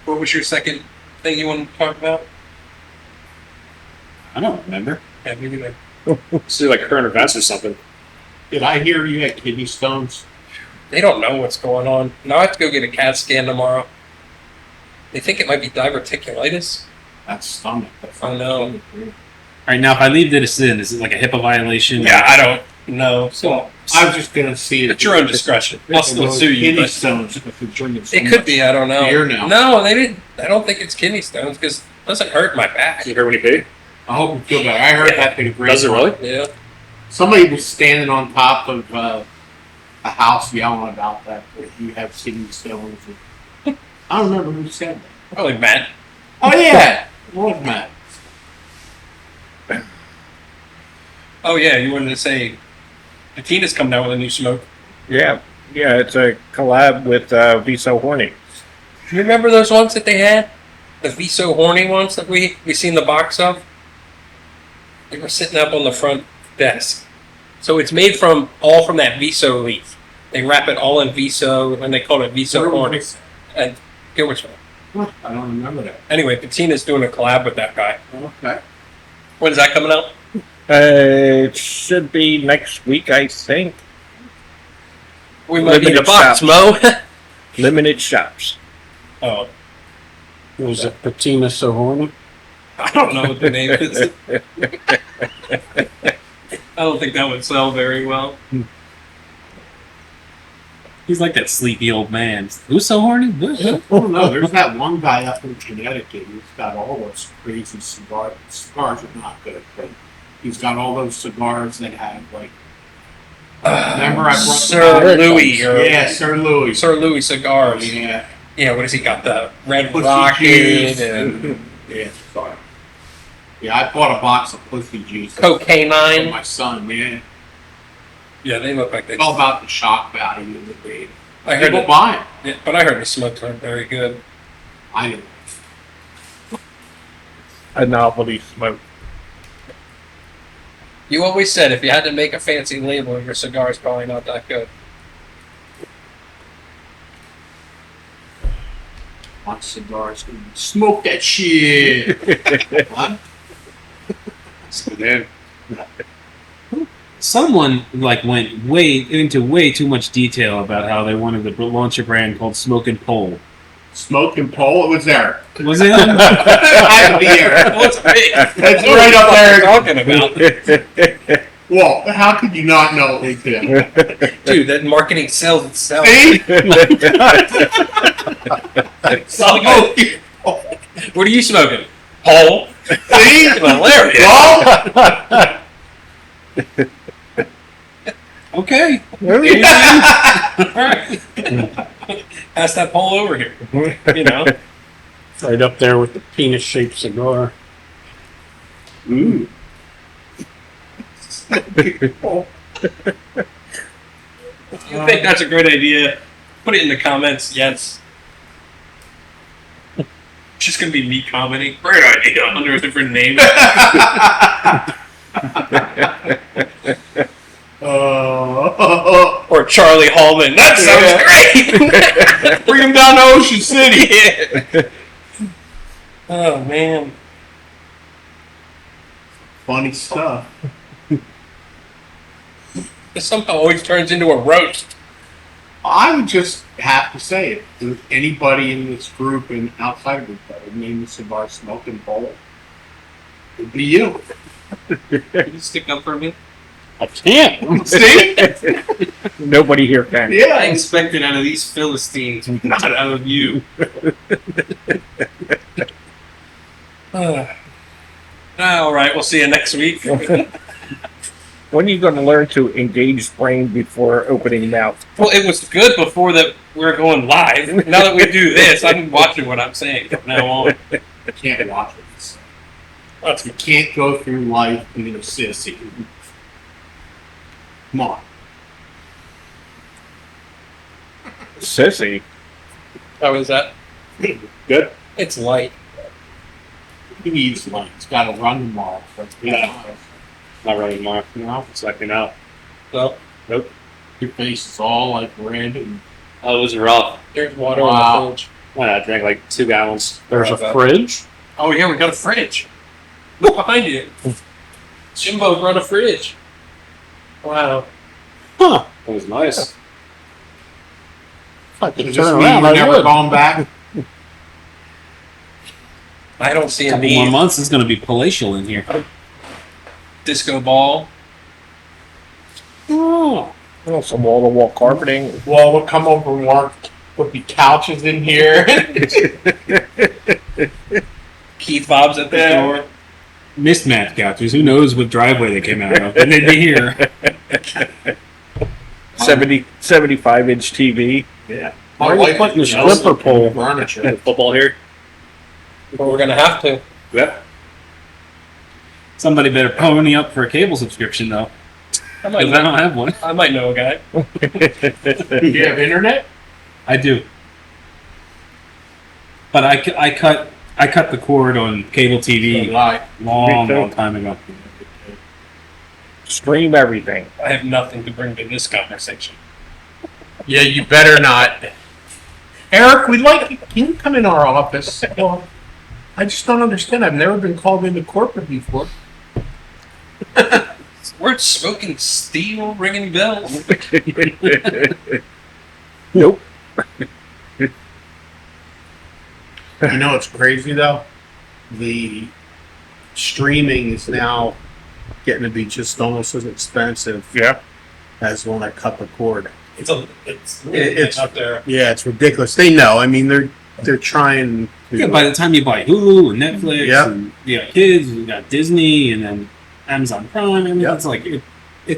Speaker 3: What was your second thing you wanted to talk about?
Speaker 1: I don't remember.
Speaker 3: Yeah, maybe that.
Speaker 6: Let's do like current events or something.
Speaker 5: Did I hear you had kidney stones?
Speaker 3: They don't know what's going on. Now I have to go get a CAT scan tomorrow. They think it might be diverticulitis.
Speaker 5: That's stomach. That's
Speaker 3: I know.
Speaker 1: All right, now if I leave this in, is it like a HIPAA violation?
Speaker 3: Yeah, I don't know. So
Speaker 5: I was just gonna see it.
Speaker 3: at your own discretion. I'll still sue you.
Speaker 5: Kidney
Speaker 3: But
Speaker 5: stones. If you're drinking so
Speaker 3: it
Speaker 5: much
Speaker 3: could be. I don't know.
Speaker 5: beer now.
Speaker 3: No, they didn't. I don't think it's kidney stones because it doesn't hurt my back.
Speaker 6: You heard when you pee?
Speaker 5: I hope you feel better. I heard that thing great.
Speaker 6: Does it really?
Speaker 3: Yeah.
Speaker 5: Somebody was standing on top of a house yelling about that. If you have kidney stones. I don't remember who said that.
Speaker 3: Probably Matt.
Speaker 5: Oh yeah, it was Matt.
Speaker 3: Oh yeah, you wanted to say Patina's coming out with a new smoke.
Speaker 2: Yeah, it's a collab with Viso Horny.
Speaker 3: Do you remember those ones that they had? The Viso Horny ones that we seen the box of? They were sitting up on the front desk. So it's made from that Viso leaf. They wrap it all in Viso and they call it Viso Horny. And get which one?
Speaker 5: I don't remember that.
Speaker 3: Anyway, Patina's doing a collab with that guy.
Speaker 5: Okay.
Speaker 3: When is that coming out?
Speaker 2: It should be next week, I think.
Speaker 3: We might be in the
Speaker 2: Limited
Speaker 3: box,
Speaker 2: shops.
Speaker 3: Mo.
Speaker 2: Limited shops.
Speaker 3: Oh,
Speaker 4: Was it Patina so horny?
Speaker 3: I don't know what the name is. I don't think that would sell very well.
Speaker 1: He's like that sleepy old man. Who's so horny?
Speaker 5: I don't know. There's that one guy up in Connecticut who's got all those crazy cigars. Cigars are not good, but he's got all those cigars that have like. Remember, I brought
Speaker 3: Sir Louis.
Speaker 5: Yeah, Sir Louis.
Speaker 3: Sir Louis cigars.
Speaker 5: Yeah.
Speaker 3: Yeah, what has he got? The Red
Speaker 5: Pussy
Speaker 3: Rocket
Speaker 5: juice.
Speaker 3: and
Speaker 5: Yeah, sorry. Yeah, I bought a box of pussy juice for
Speaker 3: Cocaine.
Speaker 5: my son. Man,
Speaker 3: Yeah, they look like they.
Speaker 5: it's all about the shock value of the bait.
Speaker 3: I heard
Speaker 5: People
Speaker 3: that,
Speaker 5: buy it.
Speaker 3: yeah, but I heard the smokes aren't very good.
Speaker 5: I know.
Speaker 2: A novelty smoke.
Speaker 3: You always said if you had to make a fancy label, your cigar is probably not that good.
Speaker 5: My cigars. Smoke that shit. What?
Speaker 6: Man.
Speaker 1: Someone like went into way too much detail about how they wanted to launch a brand called Smoke and Pole.
Speaker 5: Smoke and pole. It was there.
Speaker 1: Was it?
Speaker 5: I have the air.
Speaker 3: What's big?
Speaker 5: That's right up there.
Speaker 3: Talking about,
Speaker 5: Well, how could you not know it was him?
Speaker 3: dude. That marketing sells itself.
Speaker 5: See?
Speaker 3: What are you smoking? Pole.
Speaker 5: See?
Speaker 3: Hilarious.
Speaker 5: Well,
Speaker 1: Okay.
Speaker 3: Pass that pole over here. You know.
Speaker 4: Right up there with the penis-shaped cigar.
Speaker 1: Ooh.
Speaker 3: If you think that's a great idea, put it in the comments. Yes. Just gonna be me commenting. Great idea under a different name. Or Charlie Hallman. That sounds great.
Speaker 5: Bring him down to Ocean City.
Speaker 3: Oh man.
Speaker 5: Funny stuff.
Speaker 3: It somehow always turns into a roast.
Speaker 5: I would just have to say, if there's anybody in this group and outside of it that would name the cigar smoking bowl, it'd be you.
Speaker 3: Can you stick up for me?
Speaker 4: I can't.
Speaker 5: See?
Speaker 2: Nobody here can.
Speaker 3: I
Speaker 5: Yeah.
Speaker 3: expect it out of these Philistines, not out of you. All right, we'll see you next week.
Speaker 2: When are you going to learn to engage brain before opening mouth?
Speaker 3: Well, it was good before that we were going live. Now that we do this, I'm watching what I'm saying from now on.
Speaker 5: I can't watch it.
Speaker 3: That's
Speaker 5: You can't go through life being a sissy. Come on.
Speaker 2: Sissy.
Speaker 3: How is that?
Speaker 6: Good.
Speaker 3: It's light.
Speaker 5: He needs one. He's got to run tomorrow.
Speaker 6: Yeah. Not running tomorrow.
Speaker 5: You know,
Speaker 6: It's like now.
Speaker 3: Well,
Speaker 5: your face is all like red and
Speaker 6: Oh, it was rough.
Speaker 3: there's water
Speaker 5: Wow.
Speaker 3: in the fridge.
Speaker 6: I drank like 2 gallons.
Speaker 4: There's a fridge.
Speaker 3: Oh yeah, we got a fridge. Look behind you. Jimbo brought a fridge. Wow.
Speaker 4: Huh.
Speaker 6: It was nice.
Speaker 4: If I could
Speaker 5: does this
Speaker 4: turn
Speaker 5: mean
Speaker 4: around,
Speaker 5: you're
Speaker 4: I
Speaker 5: never
Speaker 4: would.
Speaker 5: going back?
Speaker 3: I don't see
Speaker 1: A
Speaker 3: a
Speaker 1: couple more
Speaker 3: need.
Speaker 1: months is going to be palatial in here.
Speaker 3: Disco ball.
Speaker 4: Oh.
Speaker 2: Oh, some wall-to-wall carpeting.
Speaker 5: Well, we'll come over and work. There'll be couches in here.
Speaker 3: Key fobs at the
Speaker 5: Yeah.
Speaker 3: door.
Speaker 1: Mismatch couches. Who knows what driveway they came out of? And they'd be here.
Speaker 2: 75-inch TV.
Speaker 5: Yeah.
Speaker 4: Why are you putting the stripper pole?
Speaker 5: Furniture.
Speaker 6: Football here.
Speaker 3: But we're gonna have to.
Speaker 6: Yeah.
Speaker 1: Somebody better pony up for a cable subscription, though.
Speaker 3: I might,
Speaker 1: Because I don't have one.
Speaker 3: I might know a guy.
Speaker 5: You have internet?
Speaker 1: I do. But I cut the cord on cable TV
Speaker 5: Lie.
Speaker 1: long time ago.
Speaker 2: Stream everything.
Speaker 3: I have nothing to bring to this conversation.
Speaker 5: Yeah, you better not. Eric, we'd like can you come in our office? Well, I just don't understand. I've never been called into corporate before.
Speaker 3: We're smoking steel, ringing bells.
Speaker 2: Nope.
Speaker 5: You know what's crazy though? The streaming is now getting to be just almost as expensive
Speaker 2: Yeah.
Speaker 5: as when I cut the cord.
Speaker 3: It's
Speaker 5: It's-
Speaker 3: up there.
Speaker 5: Yeah, it's ridiculous. They know. I mean, they're trying. To,
Speaker 1: Yeah, by the time you buy Hulu and Netflix,
Speaker 5: Yep.
Speaker 1: and you got kids, you got Disney, and then Amazon Prime. I mean,
Speaker 5: Yep.
Speaker 1: it's like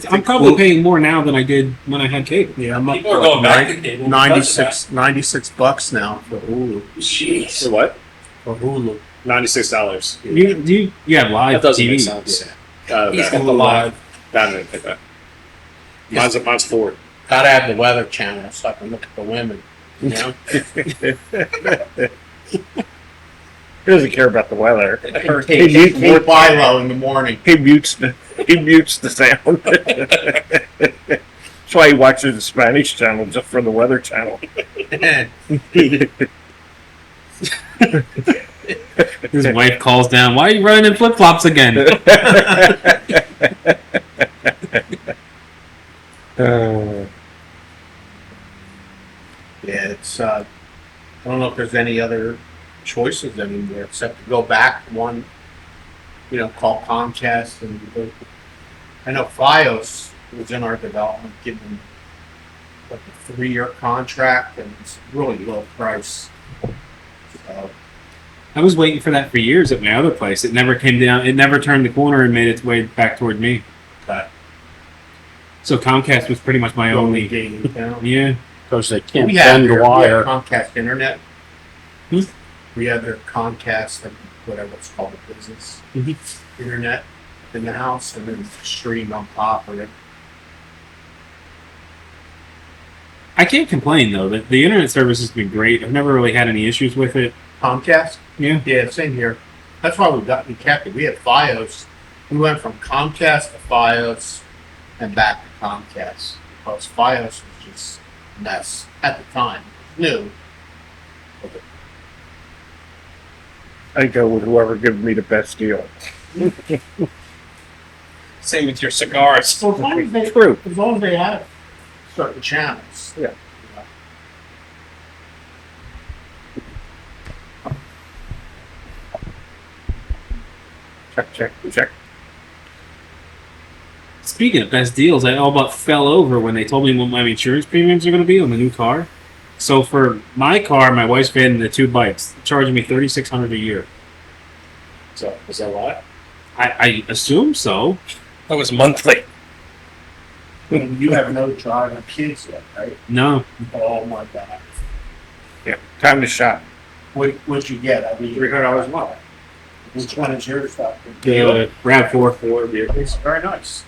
Speaker 1: I'm probably paying more now than I did when I had cable.
Speaker 5: yeah, I'm up
Speaker 3: People are
Speaker 5: to
Speaker 3: going back to cable.
Speaker 5: 96 bucks now for Hulu.
Speaker 3: Jeez.
Speaker 6: For what?
Speaker 5: For Hulu.
Speaker 6: $96.
Speaker 1: You have live
Speaker 6: That doesn't
Speaker 1: TV.
Speaker 6: make sense.
Speaker 3: He's
Speaker 6: That
Speaker 3: got the live.
Speaker 6: didn't pick that. Mine's 4.
Speaker 5: Gotta have the Weather Channel so I can look at the women. You know?
Speaker 2: He doesn't care about the weather.
Speaker 5: Hey,
Speaker 2: He
Speaker 5: Philo in the morning.
Speaker 2: mutes the sound. That's why he watches the Spanish channel just for the weather channel.
Speaker 1: His wife calls down. Why are you running in flip flops again?
Speaker 5: Yeah, it's. I don't know if there's any other choices anymore except to go back one. You know, call Comcast and. I know FiOS was in our development, giving like a 3-year contract and it's really low price. So,
Speaker 1: I was waiting for that for years at my other place. It never came down. It never turned the corner and made its way back toward me.
Speaker 5: but
Speaker 1: So Comcast was pretty much my only.
Speaker 5: game in town.
Speaker 1: Yeah.
Speaker 4: Because they can't
Speaker 5: We have
Speaker 4: bend
Speaker 5: here,
Speaker 4: wire.
Speaker 5: Comcast Internet.
Speaker 1: Hmm?
Speaker 5: We have their Comcast and whatever it's called, the business internet in the house, and then stream on top of it.
Speaker 1: I can't complain though. The internet service has been great. I've never really had any issues with it.
Speaker 5: Comcast?
Speaker 1: Yeah.
Speaker 5: Yeah, same here. That's why we kept it. We had FiOS. We went from Comcast to FiOS and back to Comcast because FiOS was just a mess at the time. It was new.
Speaker 2: I go with whoever gives me the best deal.
Speaker 3: Same with your cigars.
Speaker 5: So as long as they,
Speaker 2: True.
Speaker 5: as long as they have certain channels.
Speaker 2: Yeah. Check.
Speaker 1: Speaking of best deals, I all about fell over when they told me what my insurance premiums are going to be on the new car. So for my car, my wife's getting the 2 bikes, charging me $3,600 a year.
Speaker 6: So is that a lot?
Speaker 1: I assume so.
Speaker 3: That was monthly.
Speaker 5: And you have no driving kids yet, right?
Speaker 1: No,
Speaker 5: Oh my God.
Speaker 2: Yeah. Time to shop.
Speaker 5: What'd you get? I mean,
Speaker 6: $300 a month.
Speaker 5: which one is your stuff?
Speaker 1: the RAV4.
Speaker 6: 4 vehicles.
Speaker 5: It's very nice.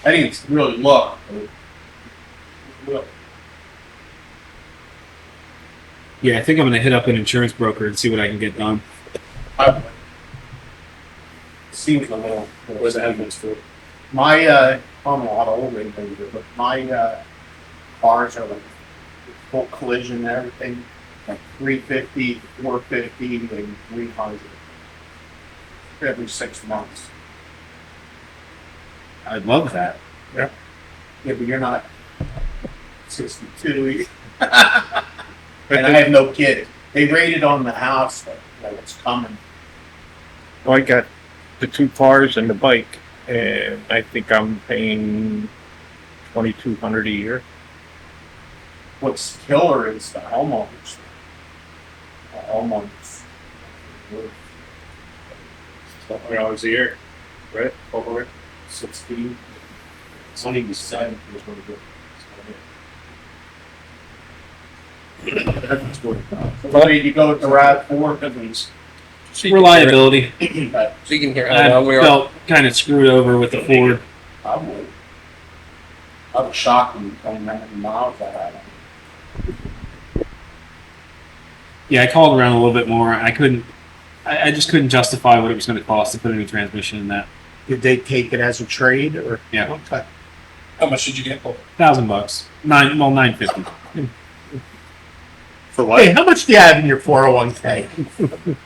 Speaker 5: I think it's really look. Look.
Speaker 1: Yeah, I think I'm going to hit up an insurance broker and see what I can get done.
Speaker 5: Seems a little.
Speaker 6: Where's the evidence for?
Speaker 5: My I'm a lot older than you, but my cars are like full collision and everything, like 350, 450, and 300 every 6 months.
Speaker 1: I'd love that.
Speaker 5: Yeah, but you're not 62. And I have no kids. They rated on the house that it's coming.
Speaker 2: I got the 2 cars and the bike, and I think I'm paying $2,200 a year.
Speaker 5: What's killer is the homeowners. The homeowners.
Speaker 6: $100 a year, right? Over.
Speaker 5: 16. 27 is what it is. That's good. So you go with the RAV4.
Speaker 1: Reliability.
Speaker 3: So you can hear
Speaker 1: I
Speaker 3: how we are.
Speaker 1: felt kind of screwed over with the Ford.
Speaker 5: I was shocked when you told me how many miles I had.
Speaker 1: Yeah, I called around a little bit more. I just couldn't justify what it was going to cost to put a new transmission in that.
Speaker 5: Did they take it as a trade or?
Speaker 1: Yeah.
Speaker 5: Okay.
Speaker 3: How much did you get for?
Speaker 1: $1,000. $950.
Speaker 6: For
Speaker 5: Hey, how much do you have in your 401k?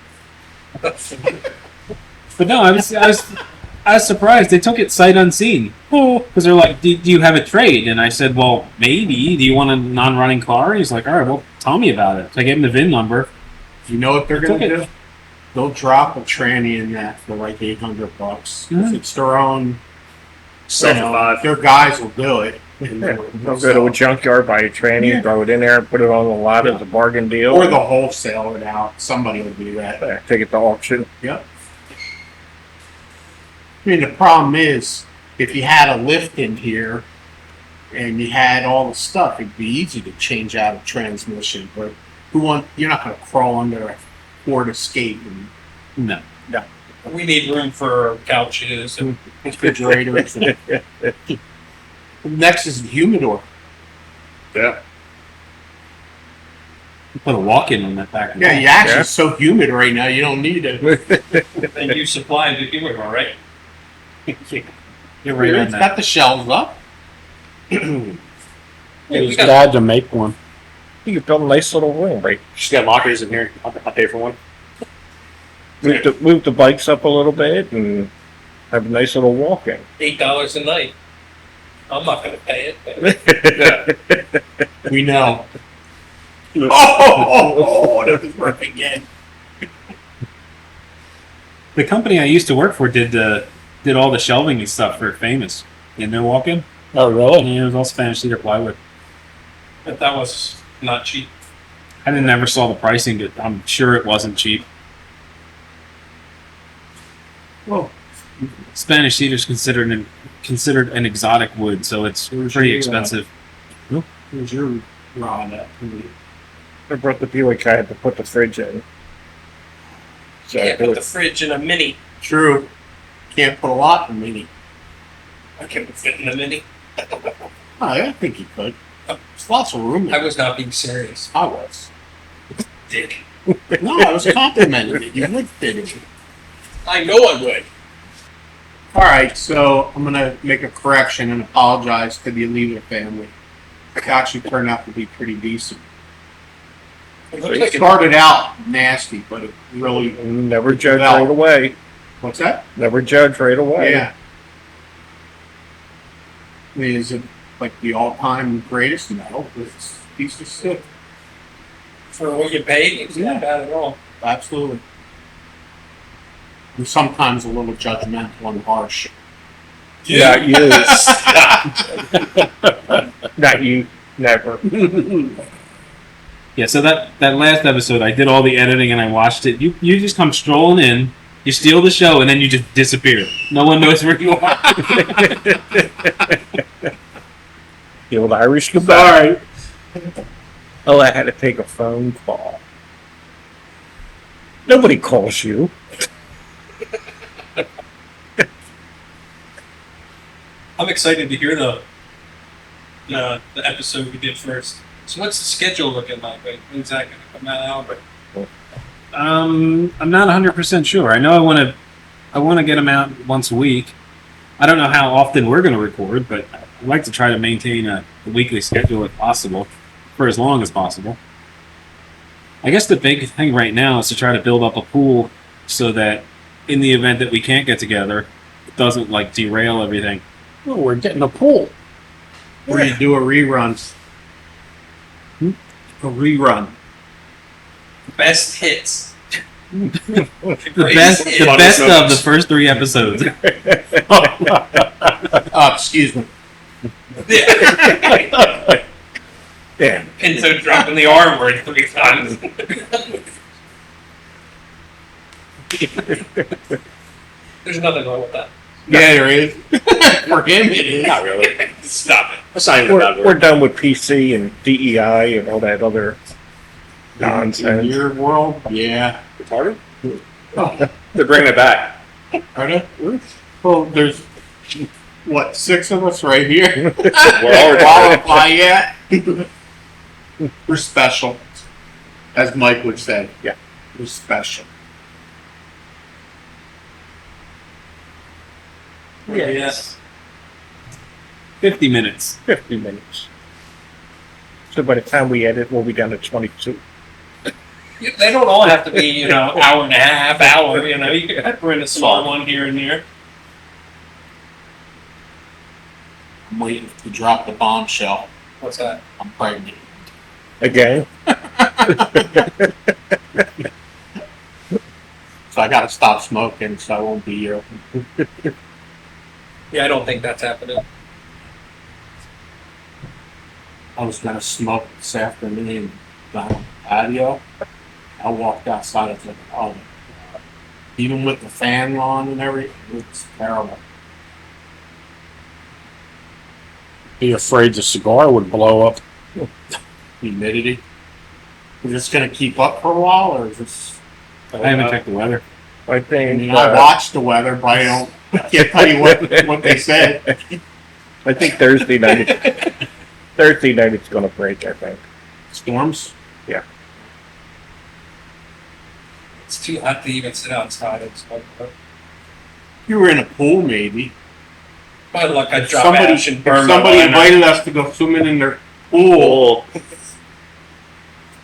Speaker 1: But no, I was surprised. They took it sight unseen. Because they're like, do you have a trade? And I said, well, maybe. Do you want a non-running car? He's like, all right, well, tell me about it. So I gave him the VIN number.
Speaker 5: You know what they're
Speaker 1: Took
Speaker 5: going to
Speaker 1: it.
Speaker 5: do? They'll drop a tranny in that for like $800.
Speaker 1: Mhm.
Speaker 5: If it's their own,
Speaker 6: $75.
Speaker 5: their guys will do it. And
Speaker 2: Yeah. They'll go to a junkyard, buy a tranny,
Speaker 5: Yeah.
Speaker 2: throw it in there, put it on the lot as a bargain deal.
Speaker 5: Or they'll wholesale it out. Somebody will do that.
Speaker 2: Yeah, take it to auction.
Speaker 5: Yep. I mean, the problem is, if you had a lift in here and you had all the stuff, it'd be easy to change out a transmission. But you're not going to crawl under a Ford Escape and
Speaker 1: No.
Speaker 3: We need room for couches and
Speaker 5: refrigerators. Next is the humidor.
Speaker 6: Yeah.
Speaker 1: Put a walk-in on that back.
Speaker 5: Yeah, you actually it's so humid right now, you don't need it.
Speaker 3: and you supplied the humidor, right?
Speaker 1: You're right on
Speaker 5: It's
Speaker 1: that.
Speaker 5: got the shelves up.
Speaker 3: Yeah, we
Speaker 4: His
Speaker 3: got
Speaker 4: dad to make one.
Speaker 2: You could build a nice little room, right?
Speaker 6: She's got lockers in here. I'll pay for one.
Speaker 2: Move the bikes up a little bit and have a nice little walk-in.
Speaker 3: $8 a night. I'm not going to pay it.
Speaker 5: We know. Oh, that was work again.
Speaker 1: The company I used to work for did all the shelving and stuff for Famous in their walk-in.
Speaker 4: Oh, really?
Speaker 1: Yeah, it was all Spanish cedar plywood.
Speaker 3: But that was not cheap.
Speaker 1: I never saw the pricing, but I'm sure it wasn't cheap.
Speaker 5: Well,
Speaker 1: Spanish cedar is considered an exotic wood, so it's pretty expensive.
Speaker 5: here's your rod up.
Speaker 2: I brought the Buick, I had to put the fridge in. So
Speaker 3: Can't put the fridge in a Mini.
Speaker 5: True. Can't put a lot in Mini.
Speaker 3: I can't fit in a Mini.
Speaker 5: Oh, I think you could. There's lots of room.
Speaker 3: I was not being serious.
Speaker 5: I was.
Speaker 3: Dick.
Speaker 5: No, I was complimenting it. You would fit it.
Speaker 3: I know I would.
Speaker 5: All right, so I'm gonna make a correction and apologize to the Alita family. It actually turned out to be pretty decent.
Speaker 3: It looks
Speaker 5: It
Speaker 3: like
Speaker 5: started out nasty, but it really.
Speaker 2: Never judge right away.
Speaker 5: What's that?
Speaker 2: Never judge right away.
Speaker 5: Yeah. I mean, is it like the all-time greatest? No, it's a piece of shit.
Speaker 3: for what you paid, it's not bad at all.
Speaker 5: Absolutely. I'm sometimes a little judgmental and harsh.
Speaker 2: Not you. Not you. Never.
Speaker 1: Yeah, so that last episode, I did all the editing and I watched it. You just come strolling in, you steal the show, and then you just disappear. No one knows where you are.
Speaker 2: The old Irish goodbye. Oh, I had to take a phone call. Nobody calls you.
Speaker 3: I'm excited to hear the episode we did first. So what's the schedule looking like? When's that going to come out?
Speaker 1: I'm not 100% sure. I know I want to get them out once a week. I don't know how often we're going to record, but I'd like to try to maintain a weekly schedule if possible, for as long as possible. I guess the big thing right now is to try to build up a pool so that in the event that we can't get together, it doesn't like derail everything.
Speaker 4: Oh, we're getting a pool.
Speaker 5: Where you do a rerun. A rerun.
Speaker 3: Best hits.
Speaker 1: The best of the first 3 episodes.
Speaker 5: Excuse me.
Speaker 2: Yeah.
Speaker 3: Pinto dropping the R word 3 times. There's nothing wrong with that.
Speaker 5: Yeah, there is. For him, it is.
Speaker 6: Not really.
Speaker 3: Stop it.
Speaker 6: That's not even a bad
Speaker 2: We're
Speaker 6: word.
Speaker 2: done with PC and DEI and all that other
Speaker 5: In
Speaker 2: nonsense.
Speaker 5: your world, yeah.
Speaker 6: Retarded?
Speaker 5: Oh,
Speaker 6: They're bringing it back.
Speaker 5: are they? Well, there's, what, 6 of us right here?
Speaker 6: We're all retarded.
Speaker 5: Qualify yet? We're special. As Mike would say.
Speaker 2: Yeah.
Speaker 5: We're special.
Speaker 3: Yes.
Speaker 1: 50 minutes.
Speaker 2: 50 minutes. So by the time we edit, we'll be down to 22.
Speaker 3: They don't all have to be, hour and a half, hour, You can pepper in a small one here and there.
Speaker 5: I'm waiting to drop the bombshell.
Speaker 3: What's that?
Speaker 5: I'm pregnant.
Speaker 2: Again?
Speaker 5: So I gotta stop smoking, so I won't be here.
Speaker 3: Yeah, I don't think that's happening.
Speaker 5: I was gonna smoke this afternoon down on the patio. I walked outside, I was like, oh my God. Even with the fan on and everything, it's terrible.
Speaker 4: Be afraid the cigar would blow up.
Speaker 5: Humidity. Is this gonna keep up for a while, or is this?
Speaker 1: I haven't checked the weather.
Speaker 2: I
Speaker 5: I
Speaker 2: think.
Speaker 5: mean, I watched the weather, but I can't tell you what they said.
Speaker 2: I think Thursday night. Thursday night it's going to break. I think.
Speaker 5: Storms.
Speaker 3: It's too hot to even sit outside and smoke.
Speaker 5: You were in a pool, maybe.
Speaker 3: By luck, I'd
Speaker 5: If
Speaker 3: drop
Speaker 5: somebody,
Speaker 3: ash and
Speaker 5: if
Speaker 3: burn
Speaker 5: somebody
Speaker 3: my liner.
Speaker 5: invited us to go swimming in their pool.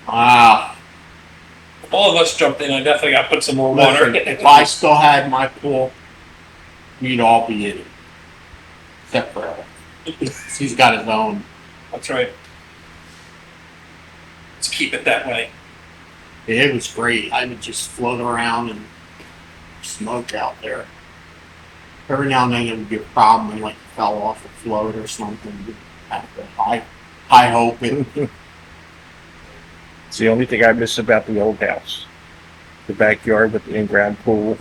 Speaker 5: Wow.
Speaker 3: If all of us jumped in, I definitely got to put some more water
Speaker 5: Listen,
Speaker 3: in it.
Speaker 5: if I still had my pool, we'd all be in it. Except for Eric. He's got his own.
Speaker 3: That's right. Let's keep it that way.
Speaker 5: It was great. I would just float around and smoke out there. Every now and then it would be a problem and like fell off a float or something. You'd have to high hope it.
Speaker 2: It's the only thing I miss about the old house. The backyard with the in-ground pool.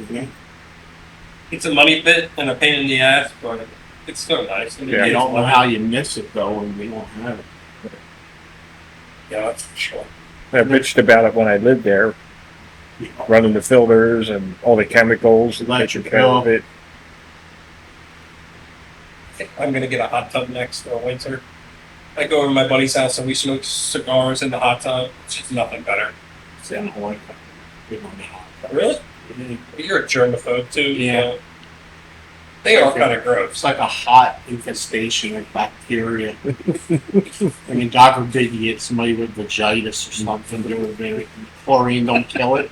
Speaker 3: It's a money pit and a pain in the ass, but it's still nice. And
Speaker 2: Yeah.
Speaker 5: You don't know how you miss it though when we don't have it.
Speaker 3: Yeah, that's for sure.
Speaker 2: I bitched about it when I lived there, running the filters and all the chemicals and taking care of it.
Speaker 3: I think I'm gonna get a hot tub next winter. I go over to my buddy's house and we smoke cigars in the hot tub. It's just nothing better.
Speaker 5: I don't like them. They don't know.
Speaker 3: Really?
Speaker 5: Mhm.
Speaker 3: You're a germaphobe too.
Speaker 5: Yeah.
Speaker 3: So they are kind of
Speaker 5: It's
Speaker 3: gross.
Speaker 5: like a hot infestation of bacteria. I mean, God forbid you get somebody with vagitis or something, chlorine don't kill it.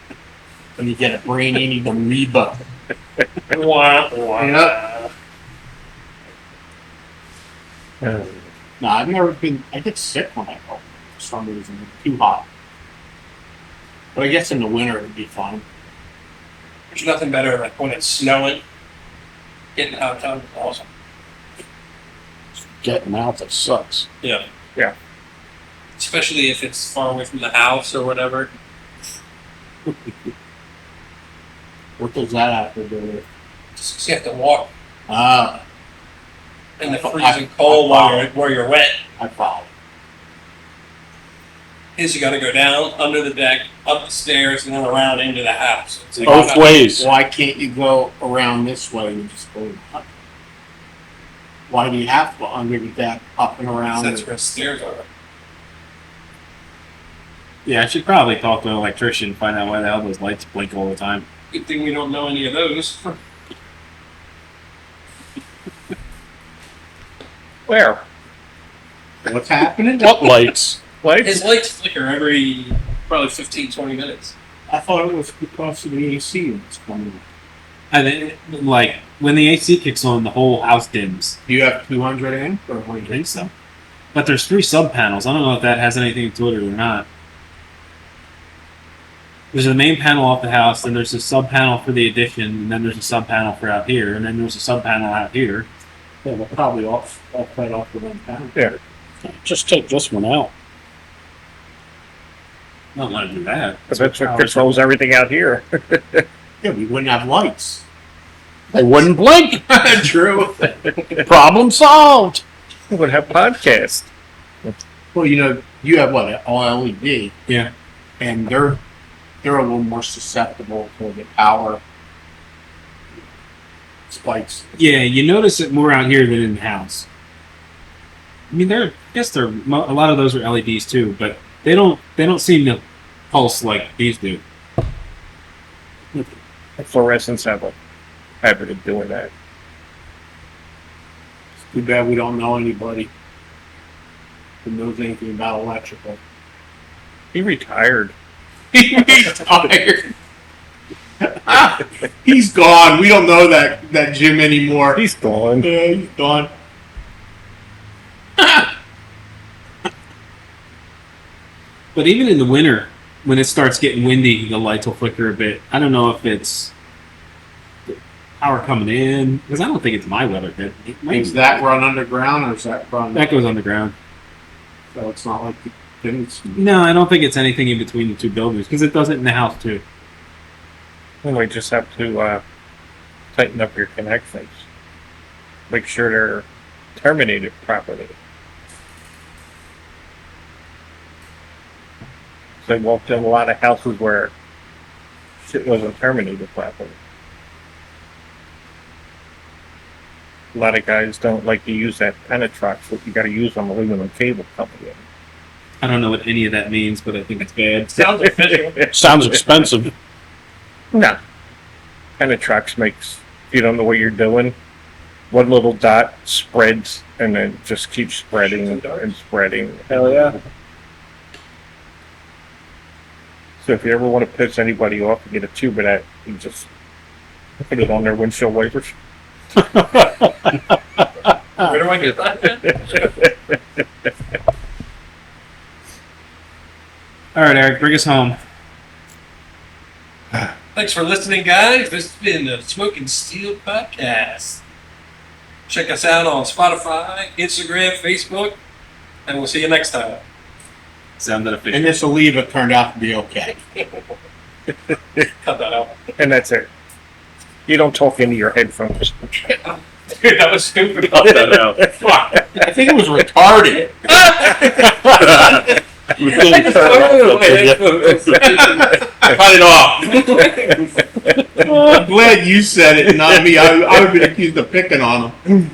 Speaker 5: And you get a brain-eating amoeba.
Speaker 3: Wah,
Speaker 5: Yeah.
Speaker 2: Uh,
Speaker 5: No, I've never been. I get sick when I go for some reason. It's too hot. But I guess in the winter it'd be fine.
Speaker 3: There's nothing better like when it's snowing. Getting out of town is awesome.
Speaker 4: Getting out that sucks.
Speaker 3: Yeah.
Speaker 2: Yeah.
Speaker 3: Especially if it's far away from the house or whatever.
Speaker 5: What does that have to do with?
Speaker 3: Just 'cause you have to walk
Speaker 5: Ah,
Speaker 3: in the freezing cold while you're wet.
Speaker 5: I follow.
Speaker 3: Is you got to go down under the deck, up the stairs, and then around into the house. It's like,
Speaker 4: Both ways.
Speaker 5: Why can't you go around this way and just go up? Why do you have to go under the deck, up and around?
Speaker 3: That's where the stairs are.
Speaker 1: Yeah, I should probably talk to an electrician and find out why the hell those lights blink all the time.
Speaker 3: Good thing we don't know any of those.
Speaker 2: where?
Speaker 5: What's happening?
Speaker 4: What lights?
Speaker 2: Lights?
Speaker 3: His lights flicker every probably 15, 20 minutes.
Speaker 5: I thought it was because of the AC that's coming.
Speaker 1: And then, like, when the AC kicks on, the whole house dims.
Speaker 5: Do you have 200 amp or what do
Speaker 1: I
Speaker 5: you
Speaker 1: think so. But there's 3 sub panels. I don't know if that has anything to do with it or not. There's the main panel off the house, then there's a sub panel for the addition, and then there's a sub panel for out here, and then there's a sub panel out here.
Speaker 5: Yeah, they're probably off right off the one panel.
Speaker 2: Yeah.
Speaker 4: Just take this one out.
Speaker 1: I don't want to do that.
Speaker 2: Because that's what controls everything out here.
Speaker 5: Yeah, we wouldn't have lights.
Speaker 4: They wouldn't blink.
Speaker 5: True.
Speaker 4: Problem solved.
Speaker 2: We would have podcasts.
Speaker 5: Well, you know, you have what, all LED,
Speaker 1: Yeah.
Speaker 5: and they're a little more susceptible to the power spikes.
Speaker 1: Yeah, you notice it more out here than in the house. I mean, I guess a lot of those are LEDs too, but they don't seem to pulse like these do.
Speaker 2: Fluorescents have a habit of doing that.
Speaker 5: It's too bad we don't know anybody who knows anything about electrical.
Speaker 2: He retired.
Speaker 5: He's tired. He's gone. We don't know that Jim anymore.
Speaker 2: He's gone.
Speaker 5: Yeah, he's gone.
Speaker 1: But even in the winter, when it starts getting windy, the lights will flicker a bit. I don't know if it's the power coming in, because I don't think it's my weather pit.
Speaker 5: Is that run underground or is that run?
Speaker 1: That goes underground.
Speaker 5: So it's not like the things.
Speaker 1: No, I don't think it's anything in between the two buildings, because it does it in the house too.
Speaker 2: And we just have to tighten up your connections. Make sure they're terminated properly. So I walked in a lot of houses where shit wasn't terminated properly. A lot of guys don't like to use that penetrox, but you got to use them aluminum cable coming in.
Speaker 1: I don't know what any of that means, but I think it's bad.
Speaker 3: Sounds official.
Speaker 4: Sounds expensive.
Speaker 2: No. Penetrox makes, if you don't know what you're doing, one little dot spreads and then just keeps spreading and spreading. Hell yeah. So if you ever want to piss anybody off and get a tube of that, you just put it on their windshield wipers.
Speaker 3: Where do I get that?
Speaker 1: All right, Eric, bring us home.
Speaker 3: Thanks for listening, guys. This has been the Smoking Steel Podcast. Check us out on Spotify, Instagram, Facebook, and we'll see you next time.
Speaker 1: Sounded official.
Speaker 5: And this Oliva turned out to be okay.
Speaker 3: Cut that out.
Speaker 2: And that's it. You don't talk into your headphones.
Speaker 3: Dude, that was stupid.
Speaker 1: Cut that out.
Speaker 3: Fuck.
Speaker 5: I think it was retarded.
Speaker 3: I just cut it off.
Speaker 5: I'm glad you said it, not me. I would have been accused of picking on him.